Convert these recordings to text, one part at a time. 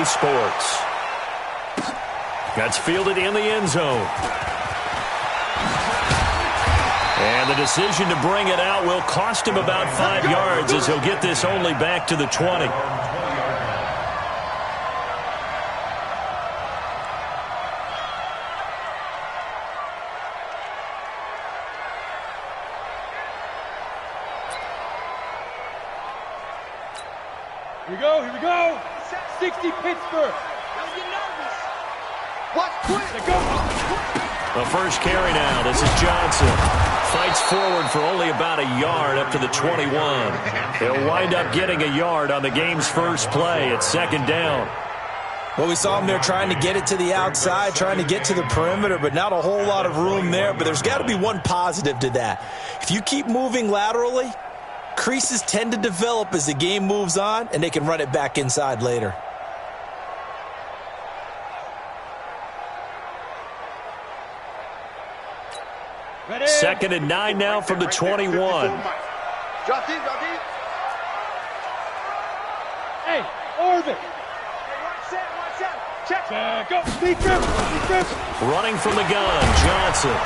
EA Sports. That's fielded in the end zone. And the decision to bring it out will cost him about 5 yards as he'll get this only back to the 20. Here we go. 60 Pittsburgh. Don't get nervous. What? Quit. Go. The first carry now. This is Johnson. Fights forward for only about a yard up to the 21. He'll wind up getting a yard on the game's first play. It's second down. Well, we saw him there trying to get it to the outside, trying to get to the perimeter, but not a whole lot of room there. But there's got to be one positive to that. If you keep moving laterally, creases tend to develop as the game moves on, and they can run it back inside later. Ready. 2nd and 9 now from the 21. Drop in. Hey, Orvin. Watch out. Check. Go. Defense. Running from the gun, Johnson.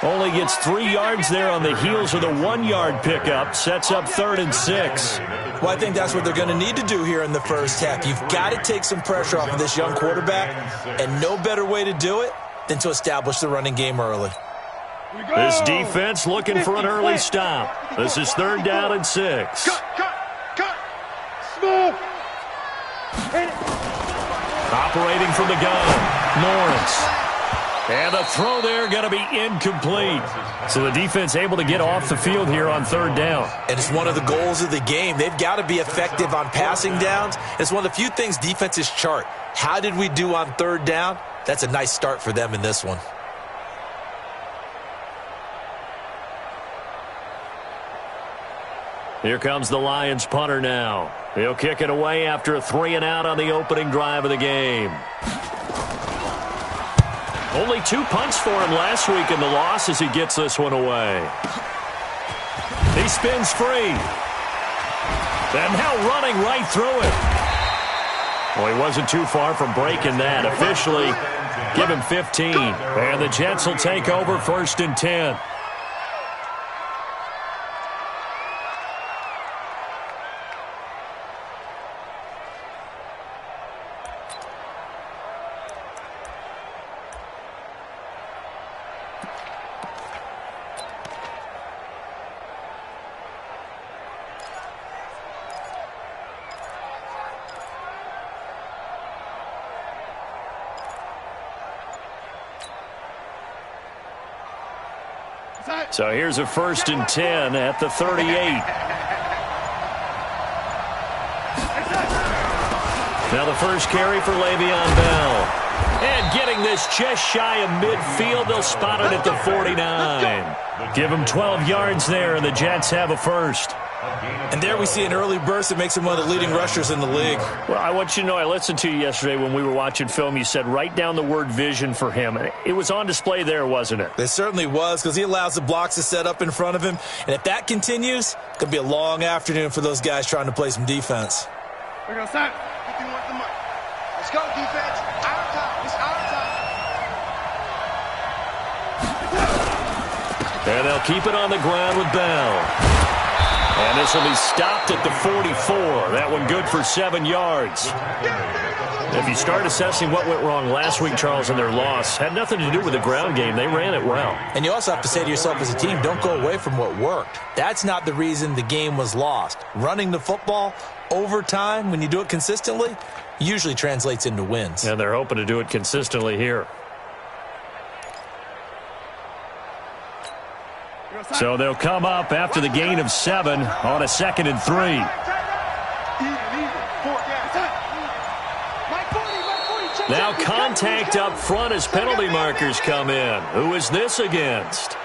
Only gets 3 yards there on the heels of the 1-yard pickup. Sets up 3rd and 6. Well, I think that's what they're going to need to do here in the first half. You've got to take some pressure off of this young quarterback, and no better way to do it than to establish the running game early. This defense looking for an early stop. This is 3rd down and 6. Cut. Smooth. Operating from the gun, Lawrence. And the throw there going to be incomplete. So the defense able to get off the field here on 3rd down. And it's one of the goals of the game. They've got to be effective on passing downs. It's one of the few things defenses chart. How did we do on 3rd down? That's a nice start for them in this one. Here comes the Lions punter now. He'll kick it away after a 3-and-out on the opening drive of the game. Only 2 punts for him last week in the loss as he gets this one away. He spins free. And now running right through it. Well, he wasn't too far from breaking that. Officially, give him 15. And the Jets will take over 1st and 10. So here's a 1st and 10 at the 38. Now the first carry for Le'Veon Bell. And getting this just shy of midfield, they'll spot it at the 49. Give him 12 yards there, and the Jets have a first. And there we see an early burst that makes him one of the leading rushers in the league. Well, I want you to know, I listened to you yesterday when we were watching film. You said write down the word vision for him. It was on display there, wasn't it? It certainly was, because he allows the blocks to set up in front of him. And if that continues, it could be a long afternoon for those guys trying to play some defense. We're going to start. Let's go, defense. Our time. It's our time. And they'll keep it on the ground with Bell. And this will be stopped at the 44. That one good for 7 yards. If you start assessing what went wrong last week, Charles, in their loss, had nothing to do with the ground game. They ran it well. And you also have to say to yourself as a team, don't go away from what worked. That's not the reason the game was lost. Running the football over time, when you do it consistently, usually translates into wins. And they're hoping to do it consistently here. So they'll come up after the gain of 7 on a 2nd and 3. Now contact up front as penalty markers come in. Who is this against?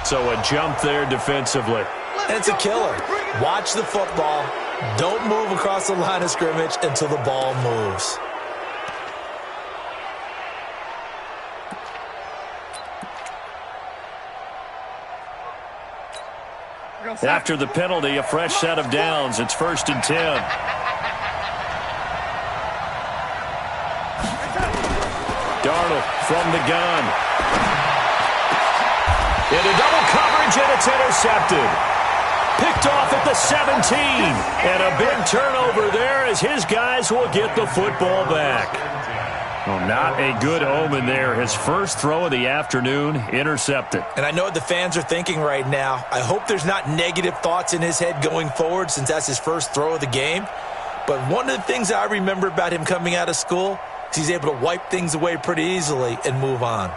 So a jump there defensively. And it's a killer. Watch the football. Don't move across the line of scrimmage until the ball moves. After the penalty, a fresh set of downs. It's 1st and 10. Darnold from the gun. Into double coverage, and it's intercepted. Picked off at the 17. And a big turnover there as his guys will get the football back. Well, not a good omen there. His first throw of the afternoon, intercepted. And I know what the fans are thinking right now. I hope there's not negative thoughts in his head going forward since that's his first throw of the game. But one of the things I remember about him coming out of school is he's able to wipe things away pretty easily and move on.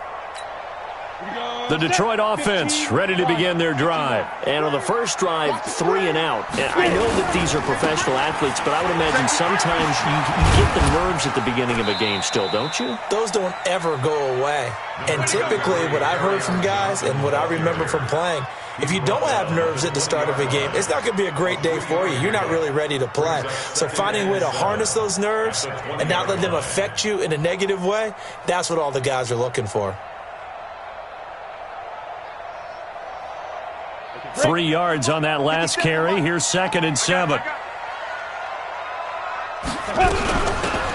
The Detroit offense ready to begin their drive. And on the first drive, 3 and out. And I know that these are professional athletes, but I would imagine sometimes you get the nerves at the beginning of a game still, don't you? Those don't ever go away. And typically what I've heard from guys and what I remember from playing, if you don't have nerves at the start of a game, it's not going to be a great day for you. You're not really ready to play. So finding a way to harness those nerves and not let them affect you in a negative way, that's what all the guys are looking for. 3 yards on that last carry. Here's 2nd and 7.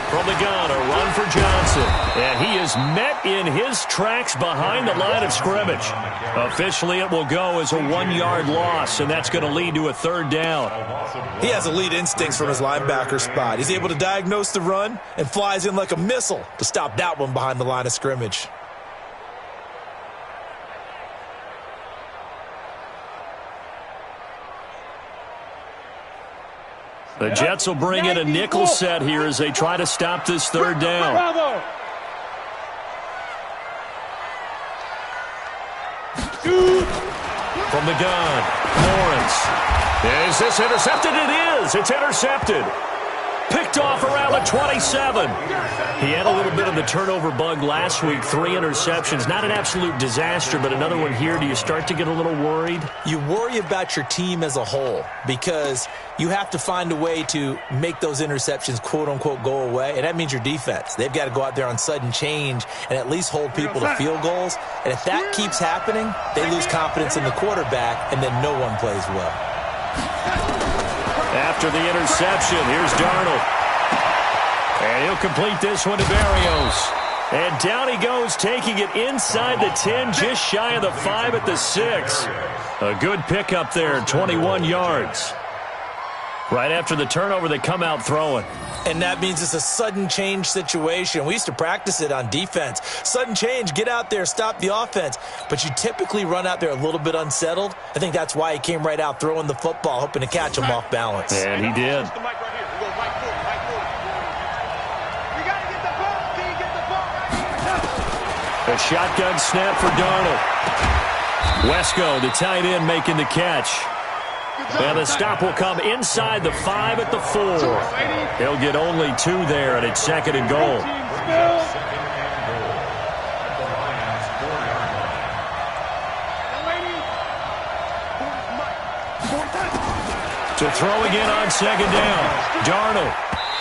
From the gun, a run for Johnson. And he is met in his tracks behind the line of scrimmage. Officially, it will go as a 1-yard loss, and that's going to lead to a 3rd down. He has elite instincts from his linebacker spot. He's able to diagnose the run and flies in like a missile to stop that one behind the line of scrimmage. The Jets will bring in a nickel set here as they try to stop this 3rd down. From the gun, Lawrence. Is this intercepted? It is. It's intercepted. Picked off around the 27. He had a little bit of the turnover bug last week. 3 interceptions. Not an absolute disaster, but another one here. Do you start to get a little worried? You worry about your team as a whole because you have to find a way to make those interceptions, quote-unquote, go away, and that means your defense. They've got to go out there on sudden change and at least hold people to field goals. And if that keeps happening, they lose confidence in the quarterback, and then no one plays well. After the interception, here's Darnold. And he'll complete this one to Berrios. And down he goes, taking it inside the 10, just shy of the 5 at the 6. A good pickup there, 21 yards. Right after the turnover, they come out throwing. And that means it's a sudden change situation. We used to practice it on defense. Sudden change, get out there, stop the offense. But you typically run out there a little bit unsettled. I think that's why he came right out throwing the football, hoping to catch him off balance. And he did. A shotgun snap for Darnold. Wesco, the tight end, making the catch. And the stop will come inside the 5 at the 4. He'll get only 2 there, and it's 2nd and goal. To throw again on 2nd down. Darnold.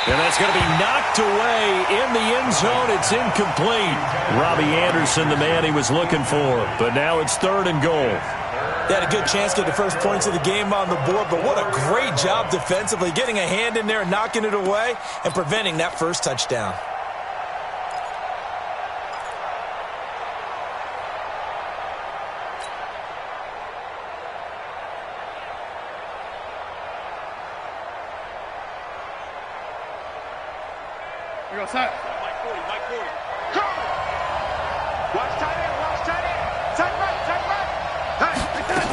And that's going to be knocked away in the end zone. It's incomplete. Robbie Anderson, the man he was looking for. But now it's 3rd and goal. They had a good chance to get the first points of the game on the board, but what a great job defensively, getting a hand in there and knocking it away and preventing that first touchdown. Here we go, set. Mike 40, Mike 40. Go! Watch tight end, watch tight end. Tight right, tight right. Hey, like that.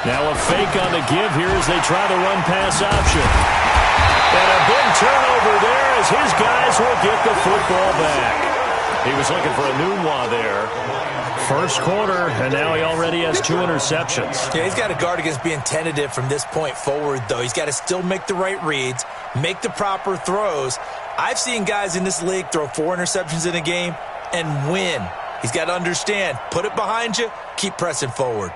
Now a fake on the give here as they try the run-pass option. And a big turnover there as his guys will get the football back. He was looking for a Nunwa there. First quarter, and now he already has 2 interceptions. Yeah, he's got to guard against being tentative from this point forward, though. He's got to still make the right reads, make the proper throws. I've seen guys in this league throw 4 interceptions in a game and win. He's got to understand, put it behind you, keep pressing forward.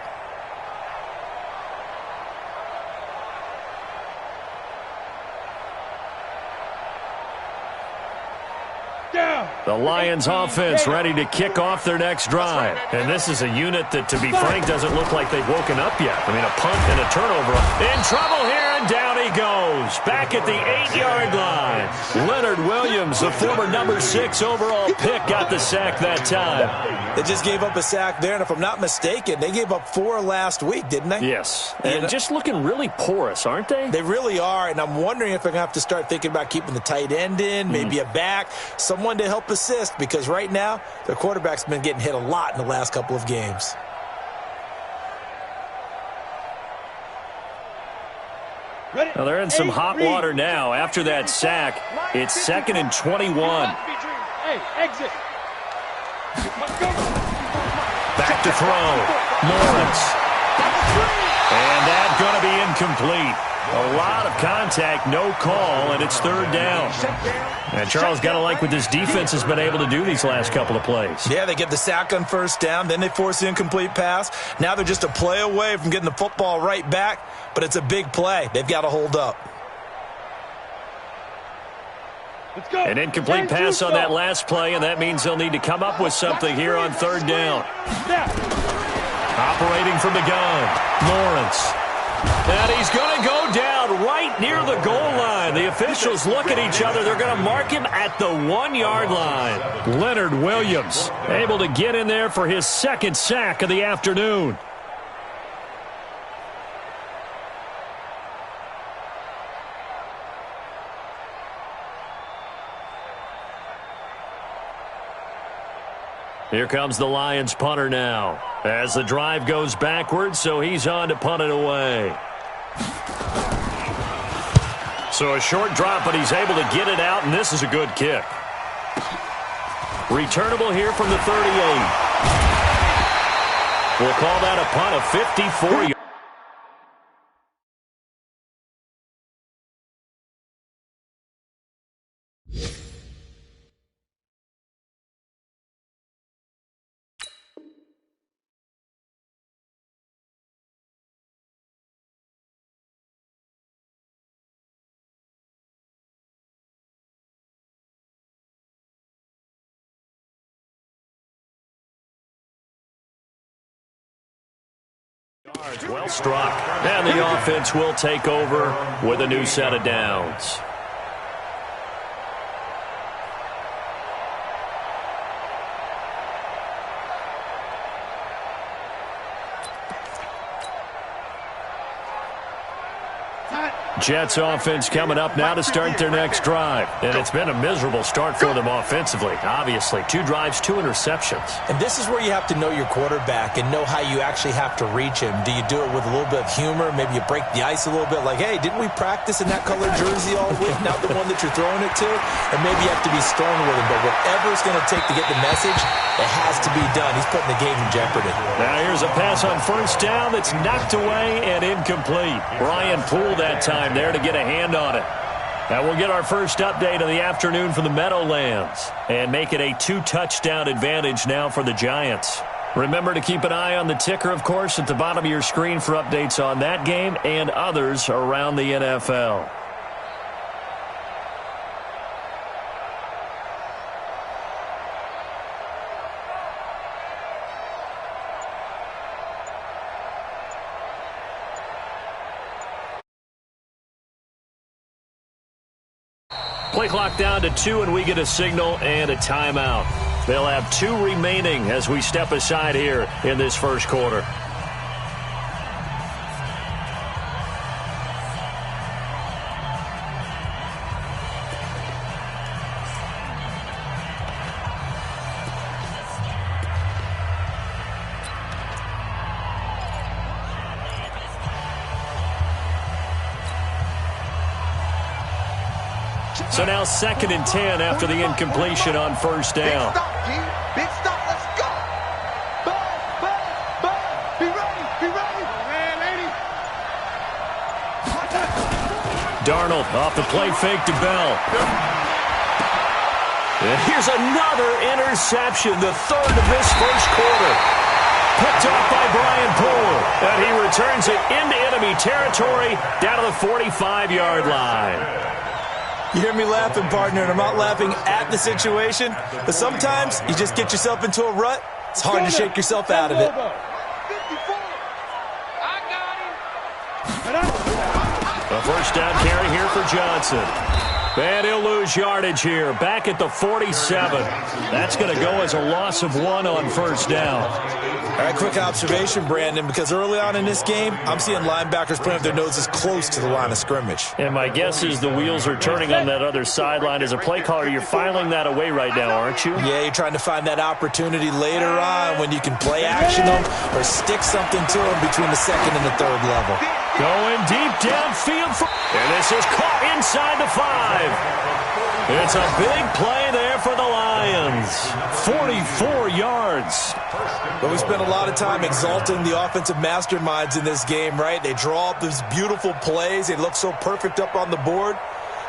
Down. The Lions offense ready to kick off their next drive. And this is a unit that, to be frank, doesn't look like they've woken up yet. I mean, a punt and a turnover. In trouble here, and down he goes. Back at the 8-yard line. Leonard Williams, the former number 6 overall pick, got the sack that time. They just gave up a sack there, and if I'm not mistaken, they gave up 4 last week, didn't they? Yes. And just looking really porous, aren't they? They really are, and I'm wondering if they're going to have to start thinking about keeping the tight end in, maybe a back, someone to help assist, because right now their quarterback's been getting hit a lot in the last couple of games. Well, they're in some hot water now. After that sack, it's 2nd and 21. Hey, exit. Back to throw. Lawrence. And that's going to be incomplete. A lot of contact, no call, and it's 3rd down. And Charles, got to like what this defense has been able to do these last couple of plays. Yeah, they get the sack on 1st down, then they force the incomplete pass. Now they're just a play away from getting the football right back, but it's a big play. They've got to hold up. An incomplete pass on that last play, and that means they'll need to come up with something here on 3rd down. Operating from the gun, Lawrence. And he's going to go down right near the goal line. The officials look at each other. They're going to mark him at the 1-yard line. Leonard Williams able to get in there for his 2nd sack of the afternoon. Here comes the Lions punter now as the drive goes backwards, so he's on to punt it away. So a short drop, but he's able to get it out, and this is a good kick. Returnable here from the 38. We'll call that a punt of 54 yards. Well struck. And the offense will take over with a new set of downs. Jets offense coming up now to start their next drive. And it's been a miserable start for them offensively. Obviously, 2 drives, 2 interceptions. And this is where you have to know your quarterback and know how you actually have to reach him. Do you do it with a little bit of humor? Maybe you break the ice a little bit like, hey, didn't we practice in that colored jersey all week? Not the one that you're throwing it to? Or maybe you have to be stern with him. But whatever it's going to take to get the message, it has to be done. He's putting the game in jeopardy. Now here's a pass on 1st down that's knocked away and incomplete. Brian Poole that time there to get a hand on it. Now we'll get our first update of the afternoon from the Meadowlands and make it a 2-touchdown advantage now for the Giants. Remember to keep an eye on the ticker, of course, at the bottom of your screen for updates on that game and others around the NFL. Play clock down to 2, and we get a signal and a timeout. They'll have 2 remaining as we step aside here in this first quarter. So now 2nd and 10 after the incompletion on 1st down. Big stop, let's go. Ball. Be ready. Man, lady. Darnold off the play fake to Bell. And here's another interception, the 3rd of this first quarter. Picked off by Brian Poole. And he returns it into enemy territory down to the 45-yard line. You hear me laughing, partner, and I'm not laughing at the situation, but sometimes you just get yourself into a rut. It's hard to shake yourself out of it. 54. I got him. A first down carry here for Johnson. And he'll lose yardage here. Back at the 47. That's going to go as a loss of 1 on first down. All right, quick observation, Brandon, because early on in this game, I'm seeing linebackers putting up their noses close to the line of scrimmage. And my guess is the wheels are turning on that other sideline. As a play caller, you're filing that away right now, aren't you? Yeah, you're trying to find that opportunity later on when you can play action them or stick something to them between the second and the third level. Going deep downfield. And this is caught inside the 5. It's a big play there for the Lions. 44 yards. But we spent a lot of time exalting the offensive masterminds in this game, right? They draw up these beautiful plays. They look so perfect up on the board.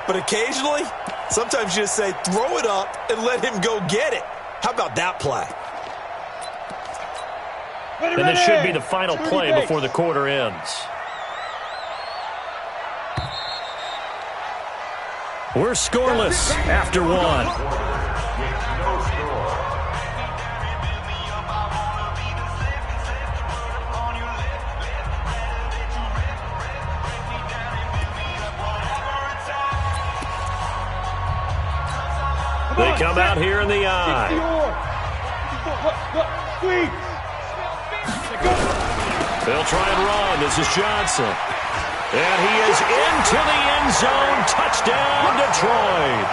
But occasionally, sometimes you just say, throw it up and let him go get it. How about that play? And this should be the final play before the quarter ends. We're scoreless after 1. They come out here in the eye. They'll try and run. This is Johnson. And he is into the end zone. Touchdown, Detroit.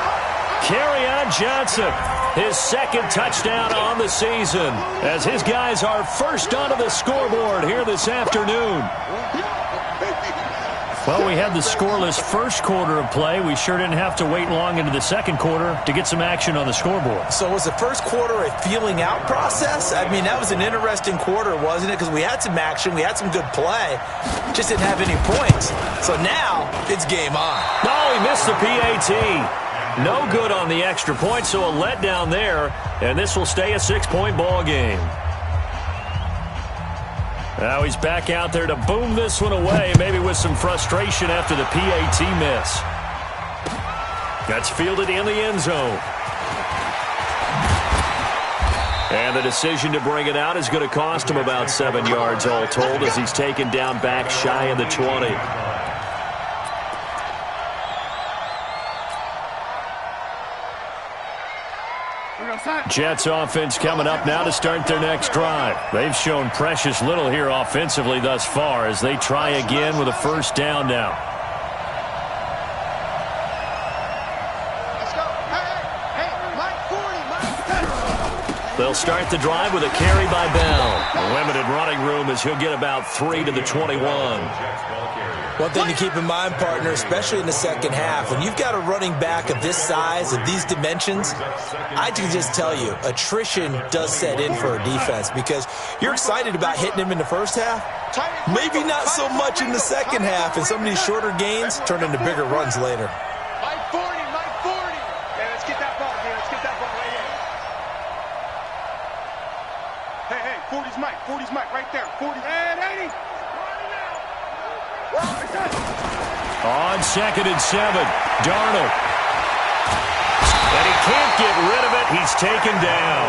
Kerryon Johnson, his second touchdown on the season, as his guys are first onto the scoreboard here this afternoon. Well, we had the scoreless first quarter of play. We sure didn't have to wait long into the second quarter to get some action on the scoreboard. So was the first quarter a feeling out process? I mean, that was an interesting quarter, wasn't it? Because we had some action, we had some good play, just didn't have any points. So now it's game on. No, he missed the PAT. No good on the extra point, so a letdown there, and this will stay a 6-point ball game. Now he's back out there to boom this one away, maybe with some frustration after the PAT miss. That's fielded in the end zone. And the decision to bring it out is going to cost him about 7 yards all told, as he's taken down back shy of the 20. Jets offense coming up now to start their next drive. They've shown precious little here offensively thus far as they try again with a first down now. Let's go. Hey, Mike 40, Mike 10. They'll start the drive with a carry by Bell. A limited running room as he'll get about 3 to the 21. One thing to keep in mind, partner, especially in the second half, when you've got a running back of this size, of these dimensions, I can just tell you, attrition does set in for a defense because you're excited about hitting him in the first half. Maybe not so much in the second half, and some of these shorter gains turn into bigger runs later. Mike 40, Mike 40. Yeah, let's get that ball here. Let's get that ball right here. Hey, 40's Mike. 40's Mike right there. 40. And 80. On 2nd and 7, Darnold. And he can't get rid of it. He's taken down.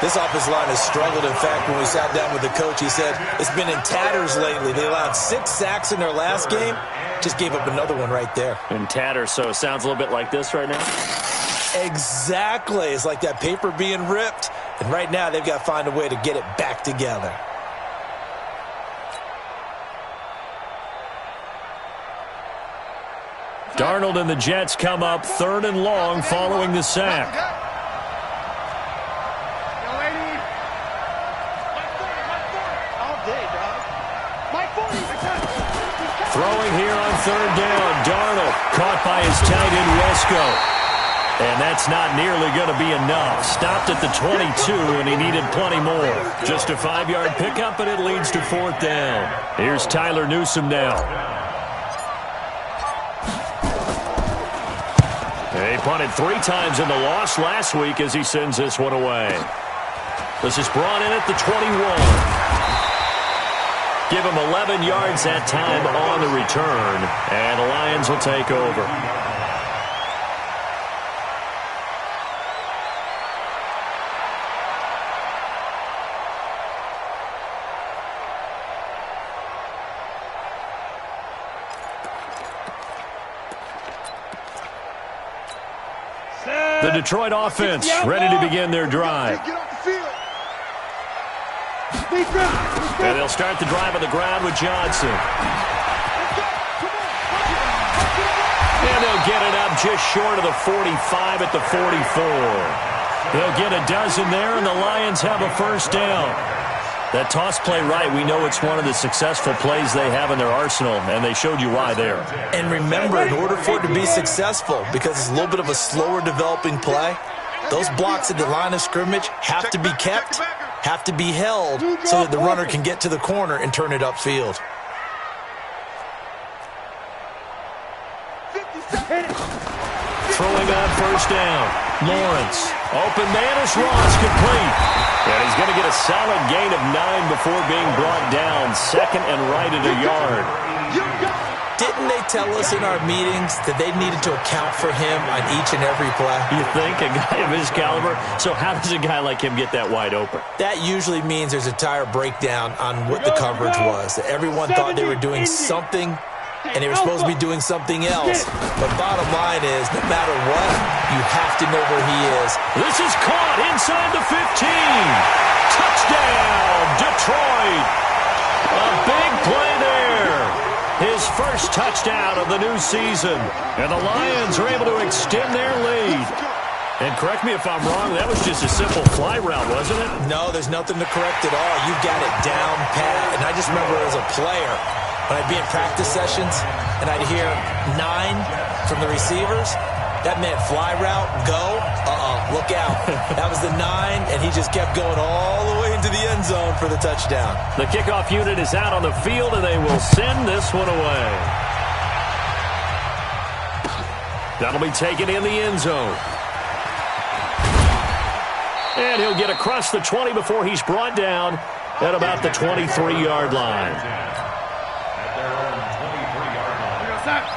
This offensive line has struggled. In fact, when we sat down with the coach, he said it's been in tatters lately. They allowed 6 sacks in their last game. Just gave up another one right there. In tatters, so it sounds a little bit like this right now? Exactly. It's like that paper being ripped. And right now, they've got to find a way to get it back together. Darnold and the Jets come up 3rd and long following the sack. Throwing here on 3rd down. Darnold caught by his tight end, Wesco. And that's not nearly going to be enough. Stopped at the 22, and he needed plenty more. Just a 5-yard pickup, and it leads to 4th down. Here's Tyler Newsome now. He punted 3 times in the loss last week as he sends this one away. This is brought in at the 21. Give him 11 yards that time on the return, and the Lions will take over. The Detroit offense ready to begin their drive. Get off the field. And they'll start the drive on the ground with Johnson. And they'll get it up just short of the 45 at the 44. They'll get a dozen there, and the Lions have a first down. That toss play right, we know it's one of the successful plays they have in their arsenal, and they showed you why there. And remember, in order for it to be successful, because it's a little bit of a slower developing play, those blocks at the line of scrimmage have to be kept, have to be held, so that the runner can get to the corner and turn it upfield. Throwing on first down. Lawrence. Open man is Ross, complete. And he's going to get a solid gain of 9 before being brought down. Second and right at a yard. Didn't they tell us in our meetings that they needed to account for him on each and every play? You think? A guy of his caliber? So how does a guy like him get that wide open? That usually means there's a entire breakdown on what the coverage was. That everyone thought they were doing something, and they were supposed to be doing something else. But bottom line is, no matter what, you have to know where he is. This is caught inside the 15. Touchdown, Detroit. A big play there. His first touchdown of the new season. And the Lions are able to extend their lead. And correct me if I'm wrong, that was just a simple fly route, wasn't it? No, there's nothing to correct at all. You got it down pat. And I just remember as a player, when I'd be in practice sessions and I'd hear 9 from the receivers, that meant fly route, go, look out. That was the 9, and he just kept going all the way into the end zone for the touchdown. The kickoff unit is out on the field, and they will send this one away. That'll be taken in the end zone. And he'll get across the 20 before he's brought down at about the 23-yard line.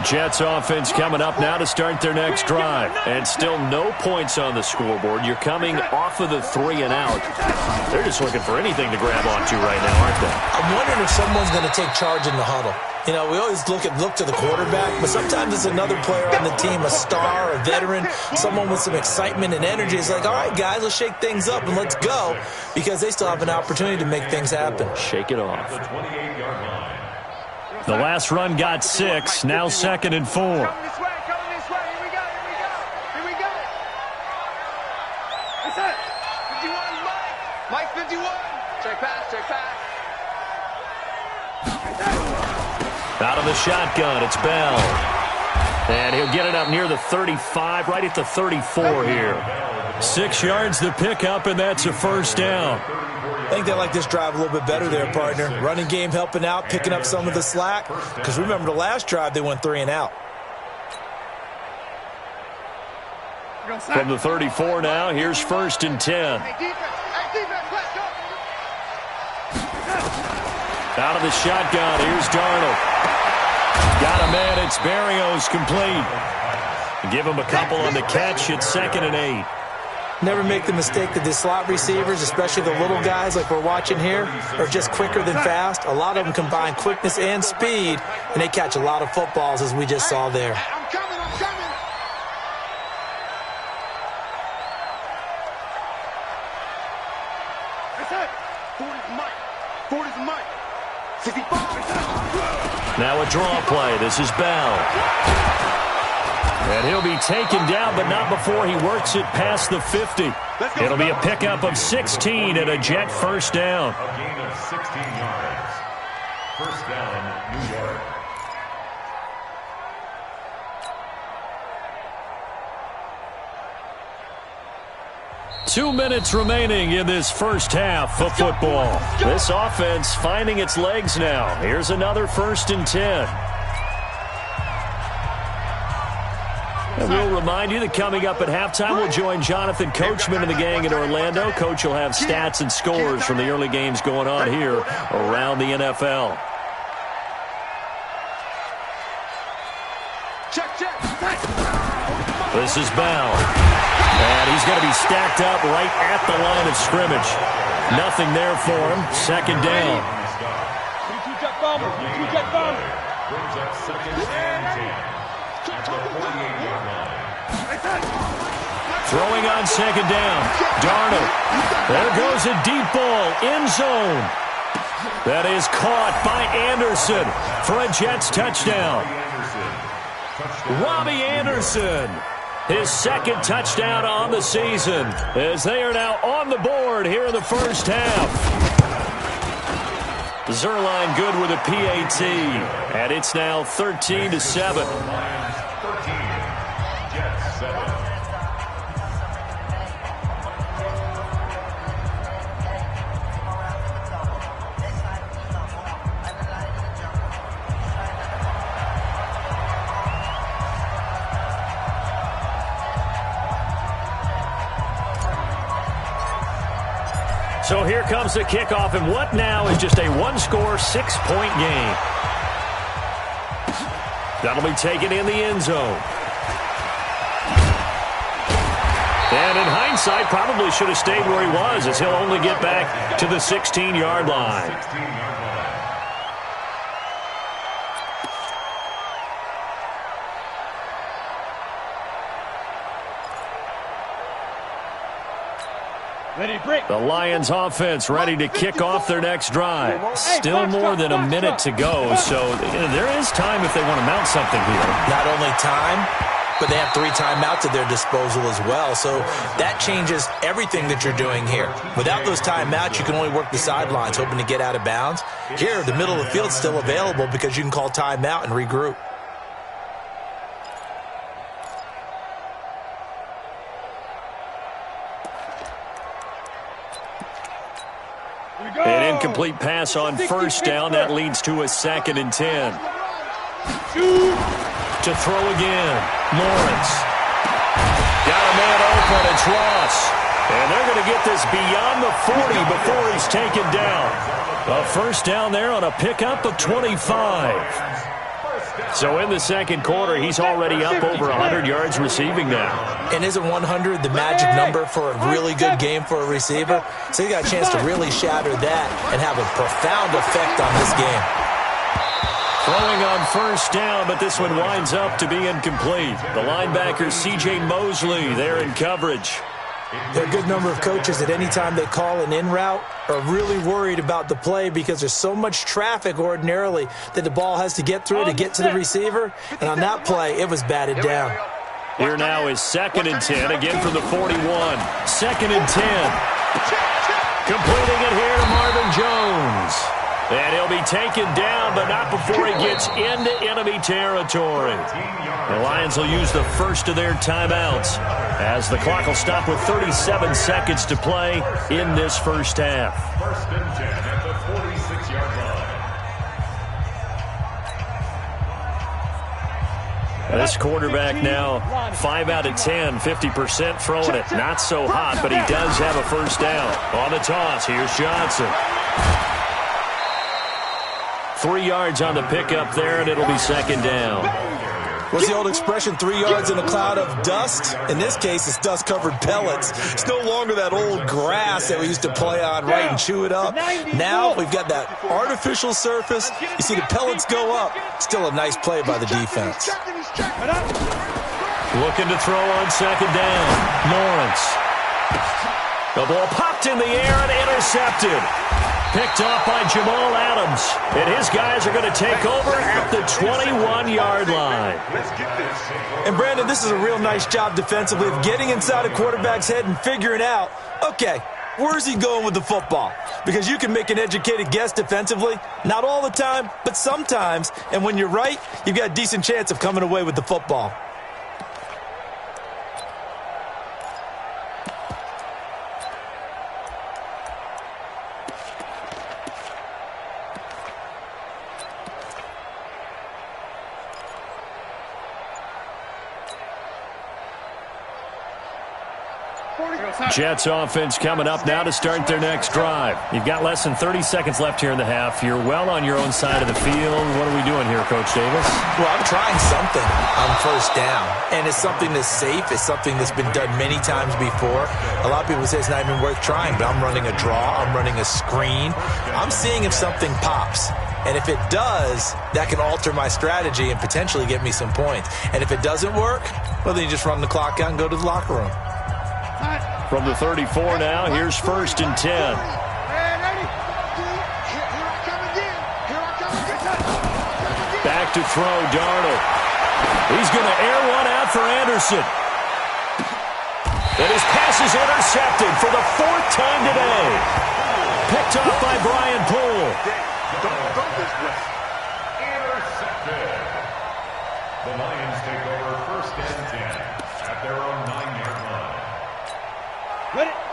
Jets offense coming up now to start their next drive. And still no points on the scoreboard. You're coming off of the 3 and out. They're just looking for anything to grab onto right now, aren't they? I'm wondering if someone's going to take charge in the huddle. You know, we always look to the quarterback, but sometimes it's another player on the team, a star, a veteran, someone with some excitement and energy. It's like, all right, guys, let's shake things up and let's go, because they still have an opportunity to make things happen. Shake it off. The last run got 6, now 2nd and 4. Coming this way, here we go. What's that? 51, Mike 51. Check pass. Out of the shotgun, it's Bell. And he'll get it up near the 35, right at the 34 here. 6 yards the pickup, and that's a first down. I think they like this drive a little bit better there, partner. Running game helping out, picking up some of the slack. Because remember, the last drive, they went 3 and out. From the 34 now, here's 1st and 10. Out of the shotgun, here's Darnold. Got a man, it's Berrios, complete. Give him a couple on the catch, it's 2nd and 8. Never make the mistake that the slot receivers, especially the little guys like we're watching here, are just quicker than fast. A lot of them combine quickness and speed, and they catch a lot of footballs, as we just saw there. I'm coming. That's it. 40's Mike. 65. Now a draw play. This is Bell. And he'll be taken down, but not before he works it past the 50. It'll be a pickup of 16 and a Jet first down. A gain of 16 yards. First down, New York. Two minutes remaining in this first half of football. This offense finding its legs now. Here's another 1st and 10. And we'll remind you that coming up at halftime, we'll join Jonathan Coachman and the gang in Orlando. Coach will have stats and scores from the early games going on here around the NFL. This is Bell. And he's going to be stacked up right at the line of scrimmage. Nothing there for him. 2nd down. Brings up 2nd and 10. At the 48-yard line. Throwing on second down. Darnold. There goes a deep ball. End zone. That is caught by Anderson for a Jets touchdown. Robbie Anderson, his second touchdown on the season, as they are now on the board here in the first half. Zuerlein good with a PAT, and it's now 13-7. Lions 13, Jets 7. So here comes the kickoff, and what now is just a one-score, 6-point game. That'll be taken in the end zone. And in hindsight, probably should have stayed where he was, as he'll only get back to the 16-yard line. 16-yard line. The Lions offense ready to kick off their next drive. Still more than a minute to go, so there is time if they want to mount something here. Not only time, but they have 3 timeouts at their disposal as well, so that changes everything that you're doing here. Without those timeouts, you can only work the sidelines, hoping to get out of bounds. Here, the middle of the field's still available because you can call timeout and regroup. An incomplete pass on first down. That leads to a 2nd and 10. To throw again. Lawrence. Got a man open. It's Ross. And they're going to get this beyond the 40 before he's taken down. A first down there on a pickup of 25. So in the second quarter, he's already up over 100 yards receiving now. And isn't 100 the magic number for a really good game for a receiver? So he got a chance to really shatter that and have a profound effect on this game. Throwing on first down, but this one winds up to be incomplete. The linebacker, C.J. Mosley, there in coverage. There are a good number of coaches that any time they call an in route are really worried about the play because there's so much traffic ordinarily that the ball has to get through to get to the receiver. And on that play, it was batted down. Here now is 2nd and 10, again from the 41. 2nd and 10. Completing it here to Marvin Jones. And he'll be taken down, but not before he gets into enemy territory. The Lions will use the first of their timeouts as the clock will stop with 37 seconds to play in this first half. 1st and 10 at the 46-yard line. This quarterback now 5 out of 10, 50% throwing it. Not so hot, but he does have a first down. On the toss, here's Johnson. 3 yards on the pickup there, and it'll be 2nd down. What's the old expression, 3 yards in a cloud of dust? In this case, it's dust-covered pellets. It's no longer that old grass that we used to play on, right, and chew it up. Now we've got that artificial surface. You see the pellets go up. Still a nice play by the defense. Looking to throw on 2nd down. Lawrence. The ball popped in the air and intercepted. Picked off by Jamal Adams. And his guys are going to take over at the 21-yard line. And, Brandon, this is a real nice job defensively of getting inside a quarterback's head and figuring out, okay, where's he going with the football? Because you can make an educated guess defensively. Not all the time, but sometimes. And when you're right, you've got a decent chance of coming away with the football. Jets offense coming up now to start their next drive. You've got less than 30 seconds left here in the half. You're well on your own side of the field. What are we doing here, Coach Davis? Well, I'm trying something on first down, and it's something that's safe. It's something that's been done many times before. A lot of people say it's not even worth trying, but I'm running a draw. I'm running a screen. I'm seeing if something pops. And if it does, that can alter my strategy and potentially get me some points. And if it doesn't work, well, then you just run the clock out and go to the locker room. From the 34 now, here's 1st and 10. Back to throw, Darnold. He's going to air one out for Anderson. And his pass is intercepted for the 4th time today. Picked up by Brian Poole. Don't go this way. Intercepted. The Lions take over 1st and 10 at their own 9-yard line.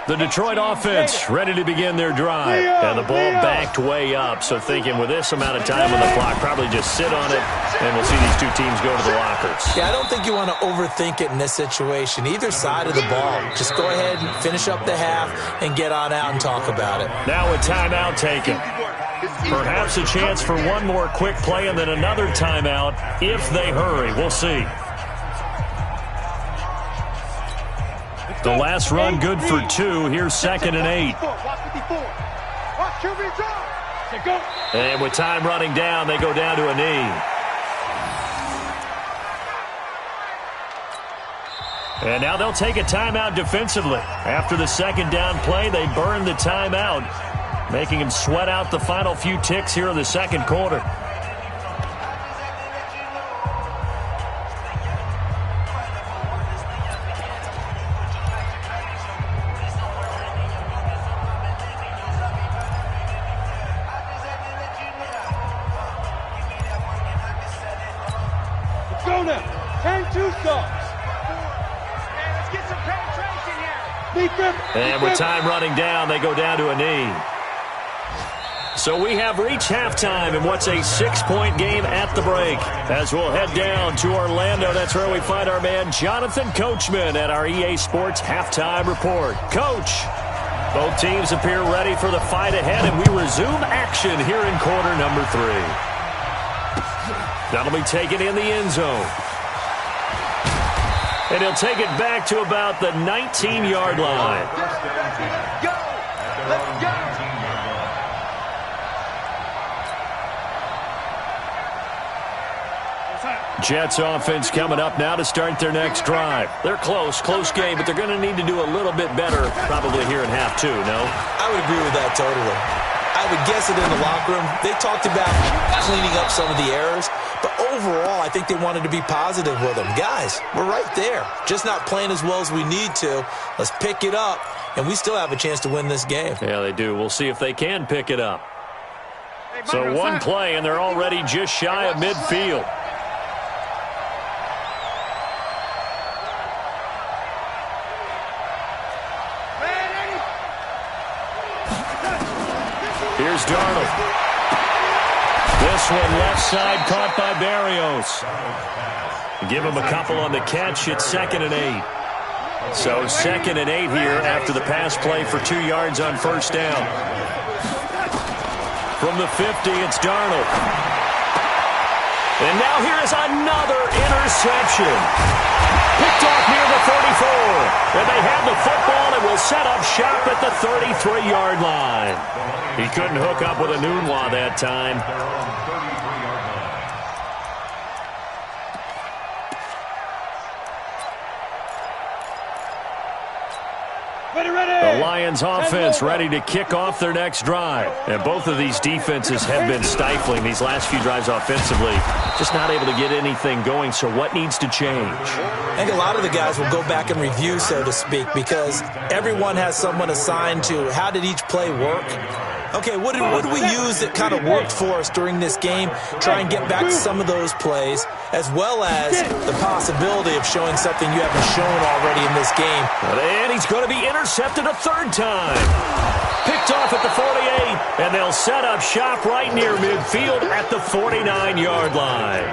The Detroit offense ready to begin their drive. And the ball backed way up. So thinking with this amount of time on the clock, probably just sit on it, and we'll see these two teams go to the lockers. Yeah, I don't think you want to overthink it in this situation. Either side of the ball. Just go ahead and finish up the half and get on out and talk about it. Now a timeout taken. Perhaps a chance for one more quick play and then another timeout if they hurry. We'll see. The last run good for 2. Here's 2nd and 8. And with time running down, they go down to a knee. And now they'll take a timeout defensively. After the 2nd down play, they burn the timeout, making him sweat out the final few ticks here in the 2nd quarter. Go now. 10-2 starts. Let's get some penetration here. And with time running down, they go down to a knee. So we have reached halftime in what's a 6-point game at the break. As we'll head down to Orlando, that's where we find our man Jonathan Coachman at our EA Sports Halftime Report. Coach, both teams appear ready for the fight ahead, and we resume action here in quarter number 3. That'll be taken in the end zone. And he'll take it back to about the 19-yard line. Go! Let's go! Jets offense coming up now to start their next drive. They're close game, but they're going to need to do a little bit better probably here in half 2, no? I would agree with that totally. I would guess it in the locker room. They talked about cleaning up some of the errors, but overall, I think they wanted to be positive with them. Guys, we're right there. Just not playing as well as we need to. Let's pick it up, and we still have a chance to win this game. Yeah, they do. We'll see if they can pick it up. So one play, and they're already just shy of midfield. Here's Darnold. This one left side caught by Berrios. Give him a couple on the catch. It's 2nd and 8. So 2nd and 8 here after the pass play for 2 yards on 1st down. From the 50, it's Darnold. And now here is another interception. Picked off near the 34. And they have the football and will set up shop at the 33-yard line. He couldn't hook up with a Nunwa that time. The Lions offense ready to kick off their next drive. And both of these defenses have been stifling these last few drives offensively. Just not able to get anything going, so what needs to change? I think a lot of the guys will go back and review, so to speak, because everyone has someone assigned to how did each play work. Okay, what did we use that kind of worked for us during this game? Try and get back to some of those plays, as well as the possibility of showing something you haven't shown already in this game. And he's going to be intercepted a 3rd time. Picked off at the 48, and they'll set up shop right near midfield at the 49-yard line.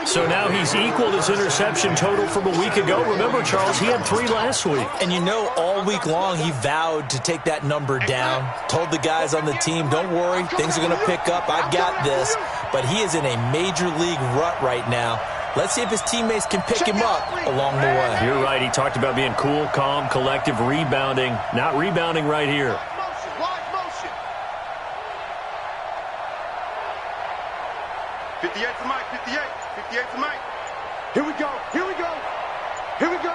So now he's equaled his interception total from a week ago. Remember, Charles, he had 3 last week. And you know, all week long he vowed to take that number down. Told the guys on the team, don't worry, things are going to pick up. I've got this. But he is in a major league rut right now. Let's see if his teammates can pick him up along the way. You're right. He talked about being cool, calm, collective, rebounding. Not rebounding right here. Wide motion. 58 for Mike, 58. 58 for Mike. Here we go. Here we go. Here we go.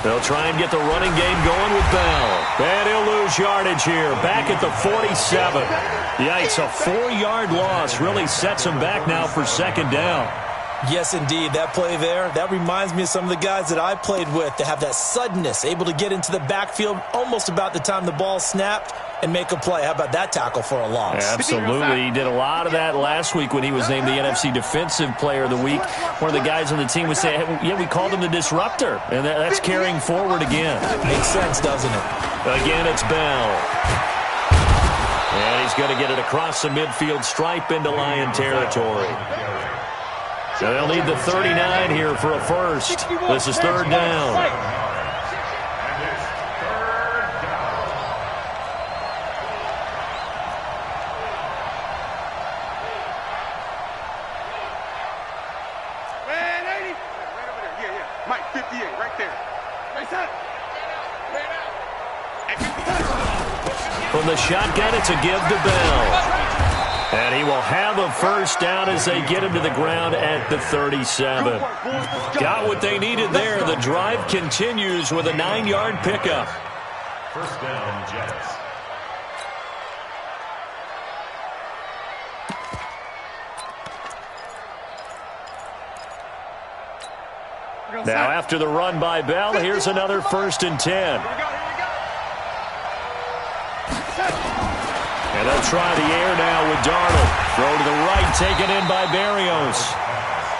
They'll try and get the running game going with Bell. And he'll lose yardage here, back at the 47. Yikes, a 4-yard loss really sets him back now for second down. Yes, indeed. That play there, that reminds me of some of the guys that I played with to have that suddenness, able to get into the backfield almost about the time the ball snapped and make a play. How about that tackle for a loss? Absolutely. He did a lot of that last week when he was named the NFC Defensive Player of the Week. One of the guys on the team would say, hey, yeah, we called him the disruptor. And that's carrying forward again. Makes sense, doesn't it? Again, it's Bell. And he's going to get it across the midfield stripe into Lion territory. So they'll need the 39 here for a first. This is third down. Mike, 58, right there. From the shotgun, it's a give to Bell. And he will have a first down as they get him to the ground at the 37. Got what they needed there. The drive continues with a 9-yard pickup. First down, Jets. Now after the run by Bell, here's another 1st and 10. And they'll try the air now with Darnold. Throw to the right, taken in by Berrios.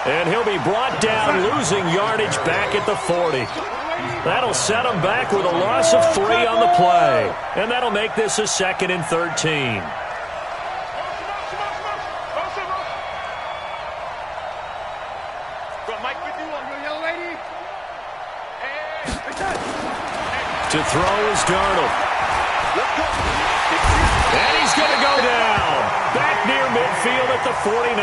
And he'll be brought down, losing yardage back at the 40. That'll set him back with a loss of 3 on the play. And that'll make this a 2nd and 13. To throw is Darnold. And he's going to go down. Back near midfield at the 49.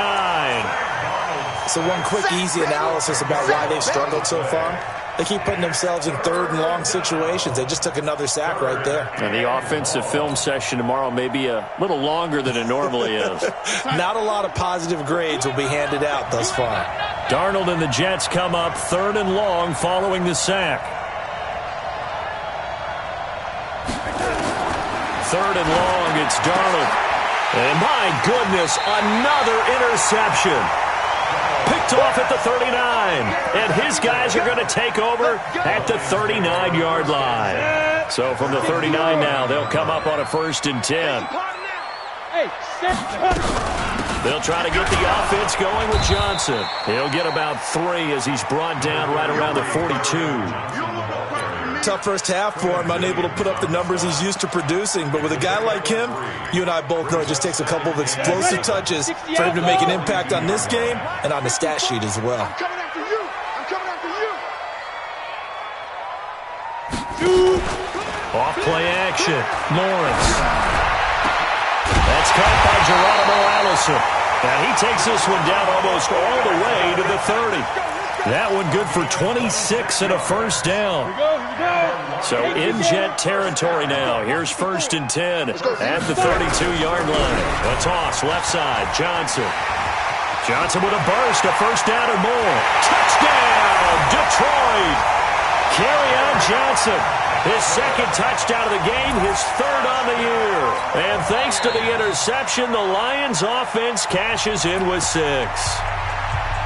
So one quick, easy analysis about why they've struggled so far. They keep putting themselves in 3rd and long situations. They just took another sack right there. And the offensive film session tomorrow may be a little longer than it normally is. Not a lot of positive grades will be handed out thus far. Darnold and the Jets come up 3rd and long following the sack. 3rd and long, it's Darnold. And my goodness, another interception. Picked off at the 39. And his guys are going to take over at the 39-yard line. So from the 39 now, they'll come up on a 1st and 10. They'll try to get the offense going with Johnson. He'll get about 3 as he's brought down right around the 42. Tough first half for him, unable to put up the numbers he's used to producing. But with a guy like him, you and I both know it just takes a couple of explosive touches for him to make an impact on this game and on the stat sheet as well. I'm coming after you. I'm coming after you. Off play action. Lawrence. That's caught by Geronimo Allison. And he takes this one down almost all the way to the 30. That one good for 26 and a first down. So in Jet territory now. Here's 1st and 10 at the 32-yard line. A toss left side. Johnson. Johnson with a burst. A first down and more. Touchdown, Detroit. Kerryon Johnson. His 2nd touchdown of the game, his 3rd on the year. And thanks to the interception, the Lions offense cashes in with 6.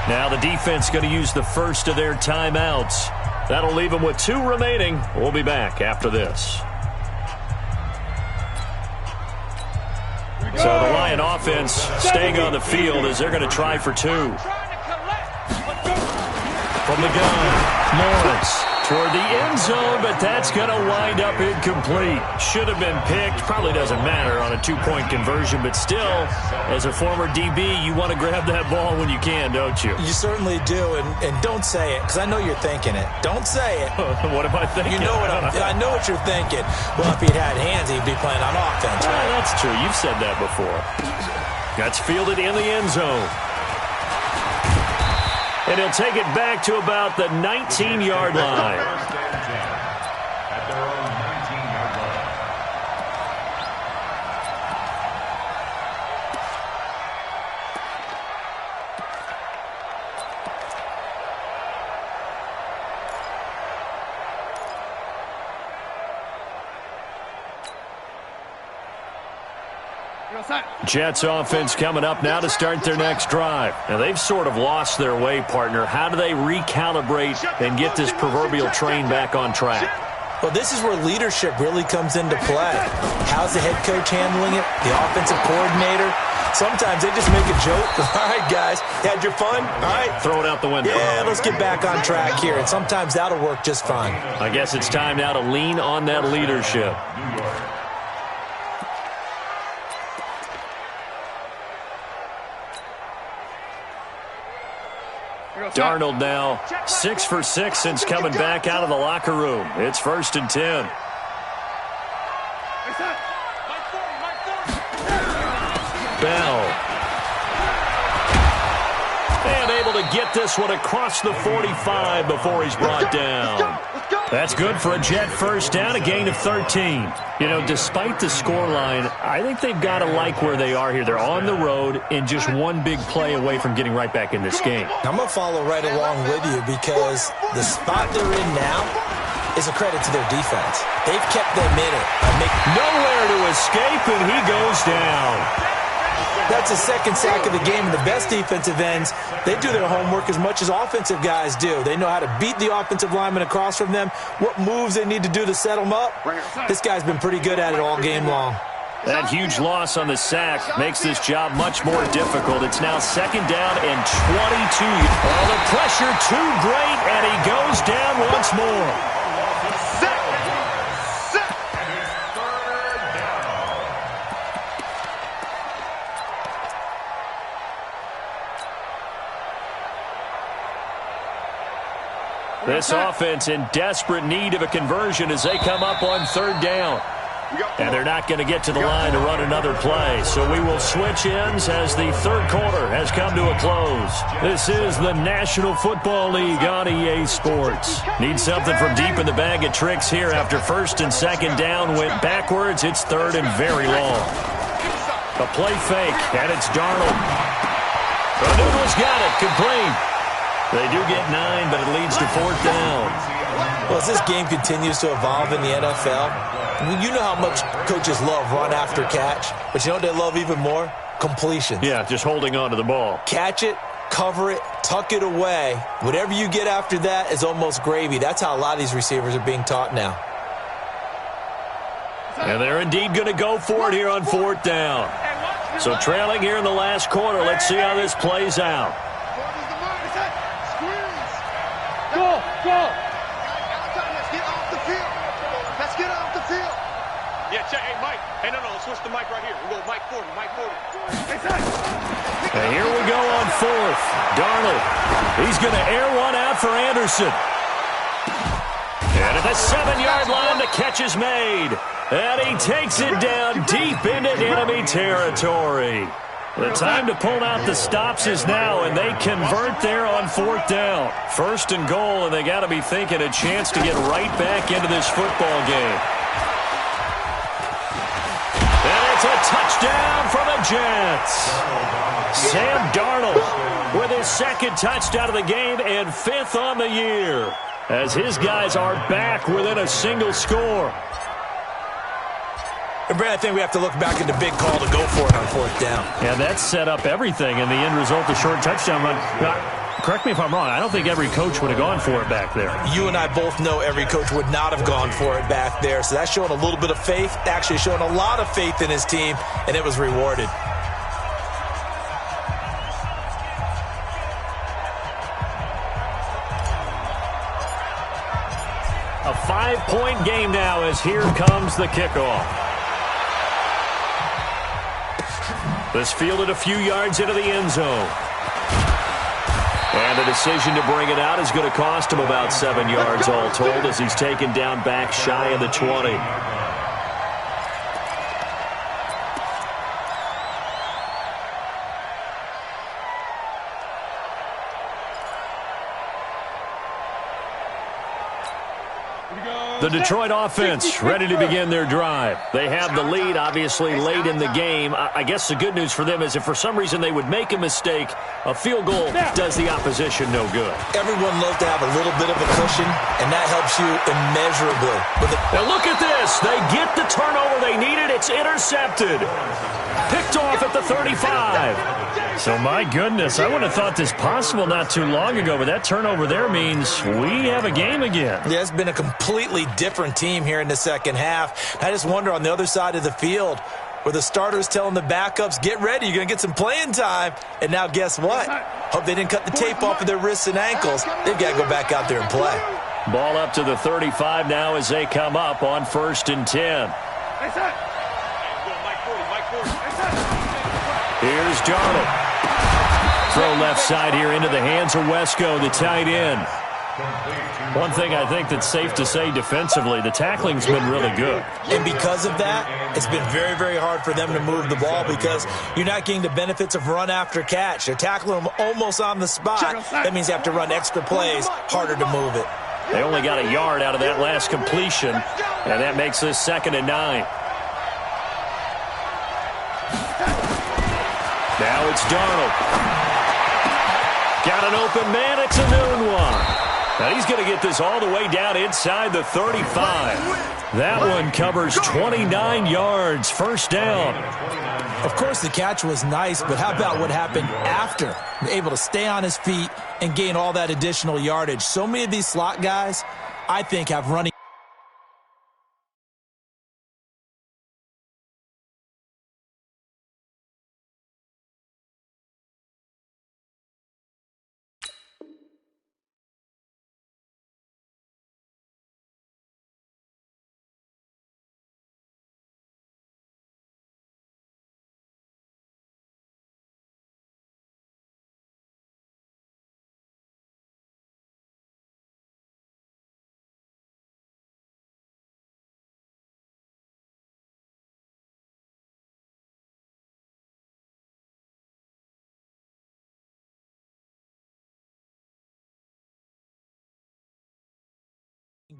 Now the defense going to use the first of their timeouts. That'll leave them with 2 remaining. We'll be back after this. So the Lion offense staying on the field as they're going to try for 2. From the gun, Lawrence toward the end zone, but that's going to wind up incomplete. Should have been picked. Probably doesn't matter on a 2-point conversion, but still, as a former DB, you want to grab that ball when you can, don't you? You certainly do, and don't say it, because I know you're thinking it. Don't say it. What am I thinking? You know I know what you're thinking. Well, if he'd had hands, he'd be playing on offense, right? That's true. You've said that before. That's fielded in the end zone. And he'll take it back to about the 19-yard line. At their own 19-yard line. Jets offense coming up now to start their next drive. Now, they've sort of lost their way, partner. How do they recalibrate and get this proverbial train back on track? Well, this is where leadership really comes into play. How's the head coach handling it? The offensive coordinator? Sometimes they just make a joke. All right, guys, had your fun? All right. Throw it out the window. Yeah, let's get back on track here. And sometimes that'll work just fine. I guess it's time now to lean on that leadership. Darnold now 6 for 6 since coming back out of the locker room. It's 1st and 10. Bell. And able to get this one across the 45 before he's brought down. That's good for a Jet first down, a gain of 13. You know, despite the scoreline, I think they've got to like where they are here. They're on the road and just one big play away from getting right back in this game. I'm going to follow right along with you because the spot they're in now is a credit to their defense. They've kept them in it. Nowhere to escape, and he goes down. That's a second sack of the game. And the best defensive ends, they do their homework as much as offensive guys do. They know how to beat the offensive lineman across from them, what moves they need to do to set them up. This guy's been pretty good at it all game long. That huge loss on the sack makes this job much more difficult. It's now 2nd down and 22. Oh, the pressure too great, and he goes down once more. This offense in desperate need of a conversion as they come up on 3rd down. And they're not going to get to the line to run another play. So we will switch ends as the 3rd quarter has come to a close. This is the National Football League on EA Sports. Need something from deep in the bag of tricks here after 1st and 2nd down went backwards. It's 3rd and very long. A play fake, and it's Darnold. Noodle's got it, complete. They do get 9, but it leads to 4th down. Well, as this game continues to evolve in the NFL, you know how much coaches love run after catch, but you know what they love even more? Completions. Yeah, just holding on to the ball. Catch it, cover it, tuck it away. Whatever you get after that is almost gravy. That's how a lot of these receivers are being taught now. And they're indeed going to go for it here on 4th down. So trailing here in the last quarter, let's see how this plays out. Go! Let's get off the field. Let's get off the field. Yeah, check. Hey, Mike. Hey, no, switch the mic right here. We'll go Mike 40, Mike 40. And here we go on 4th. Darnold. He's going to air one out for Anderson. And at the 7-yard line, the catch is made. And he takes it down deep into enemy territory. The time to pull out the stops is now, and they convert there on 4th down. 1st and goal, and they got to be thinking a chance to get right back into this football game. And it's a touchdown for the Jets. Sam Darnold with his 2nd touchdown of the game and 5th on the year, as his guys are back within a single score. And Brad, I think we have to look back at the big call to go for it on 4th down. Yeah, that set up everything, and the end result, the short touchdown run. Correct me if I'm wrong. I don't think every coach would have gone for it back there. You and I both know every coach would not have gone for it back there. So that's showing a little bit of faith, actually showing a lot of faith in his team, and it was rewarded. A 5-point game now as here comes the kickoff. This fielded a few yards into the end zone. And the decision to bring it out is going to cost him about 7 yards all told as he's taken down back shy of the 20. The Detroit offense ready to begin their drive. They have the lead, obviously, late in the game. I guess the good news for them is if for some reason they would make a mistake, a field goal does the opposition no good. Everyone loves to have a little bit of a cushion, and that helps you immeasurably. Now look at this. They get the turnover they needed. It's intercepted. Picked off at the 35. So, my goodness, I would have thought this possible not too long ago, but that turnover there means we have a game again. Yeah, it's been a completely different team here in the second half. I just wonder on the other side of the field where the starters telling the backups, get ready, you're going to get some playing time. And now guess what? Hope they didn't cut the tape off of their wrists and ankles. They've got to go back out there and play. Ball up to the 35 now as they come up on 1st and 10. Here's Darnold. Throw left side here into the hands of Wesco, the tight end. One thing I think that's safe to say defensively, the tackling's been really good. And because of that, it's been very, very hard for them to move the ball because you're not getting the benefits of run after catch. They're tackling them almost on the spot. That means you have to run extra plays, harder to move it. They only got a yard out of that last completion, and that makes this 2nd and 9. Now it's Darnold. Got an open man. It's a noon one. Now he's going to get this all the way down inside the 35. That one covers 29 yards. 1st down. Of course, the catch was nice, but how about what happened after? Able to stay on his feet and gain all that additional yardage. So many of these slot guys, I think, have running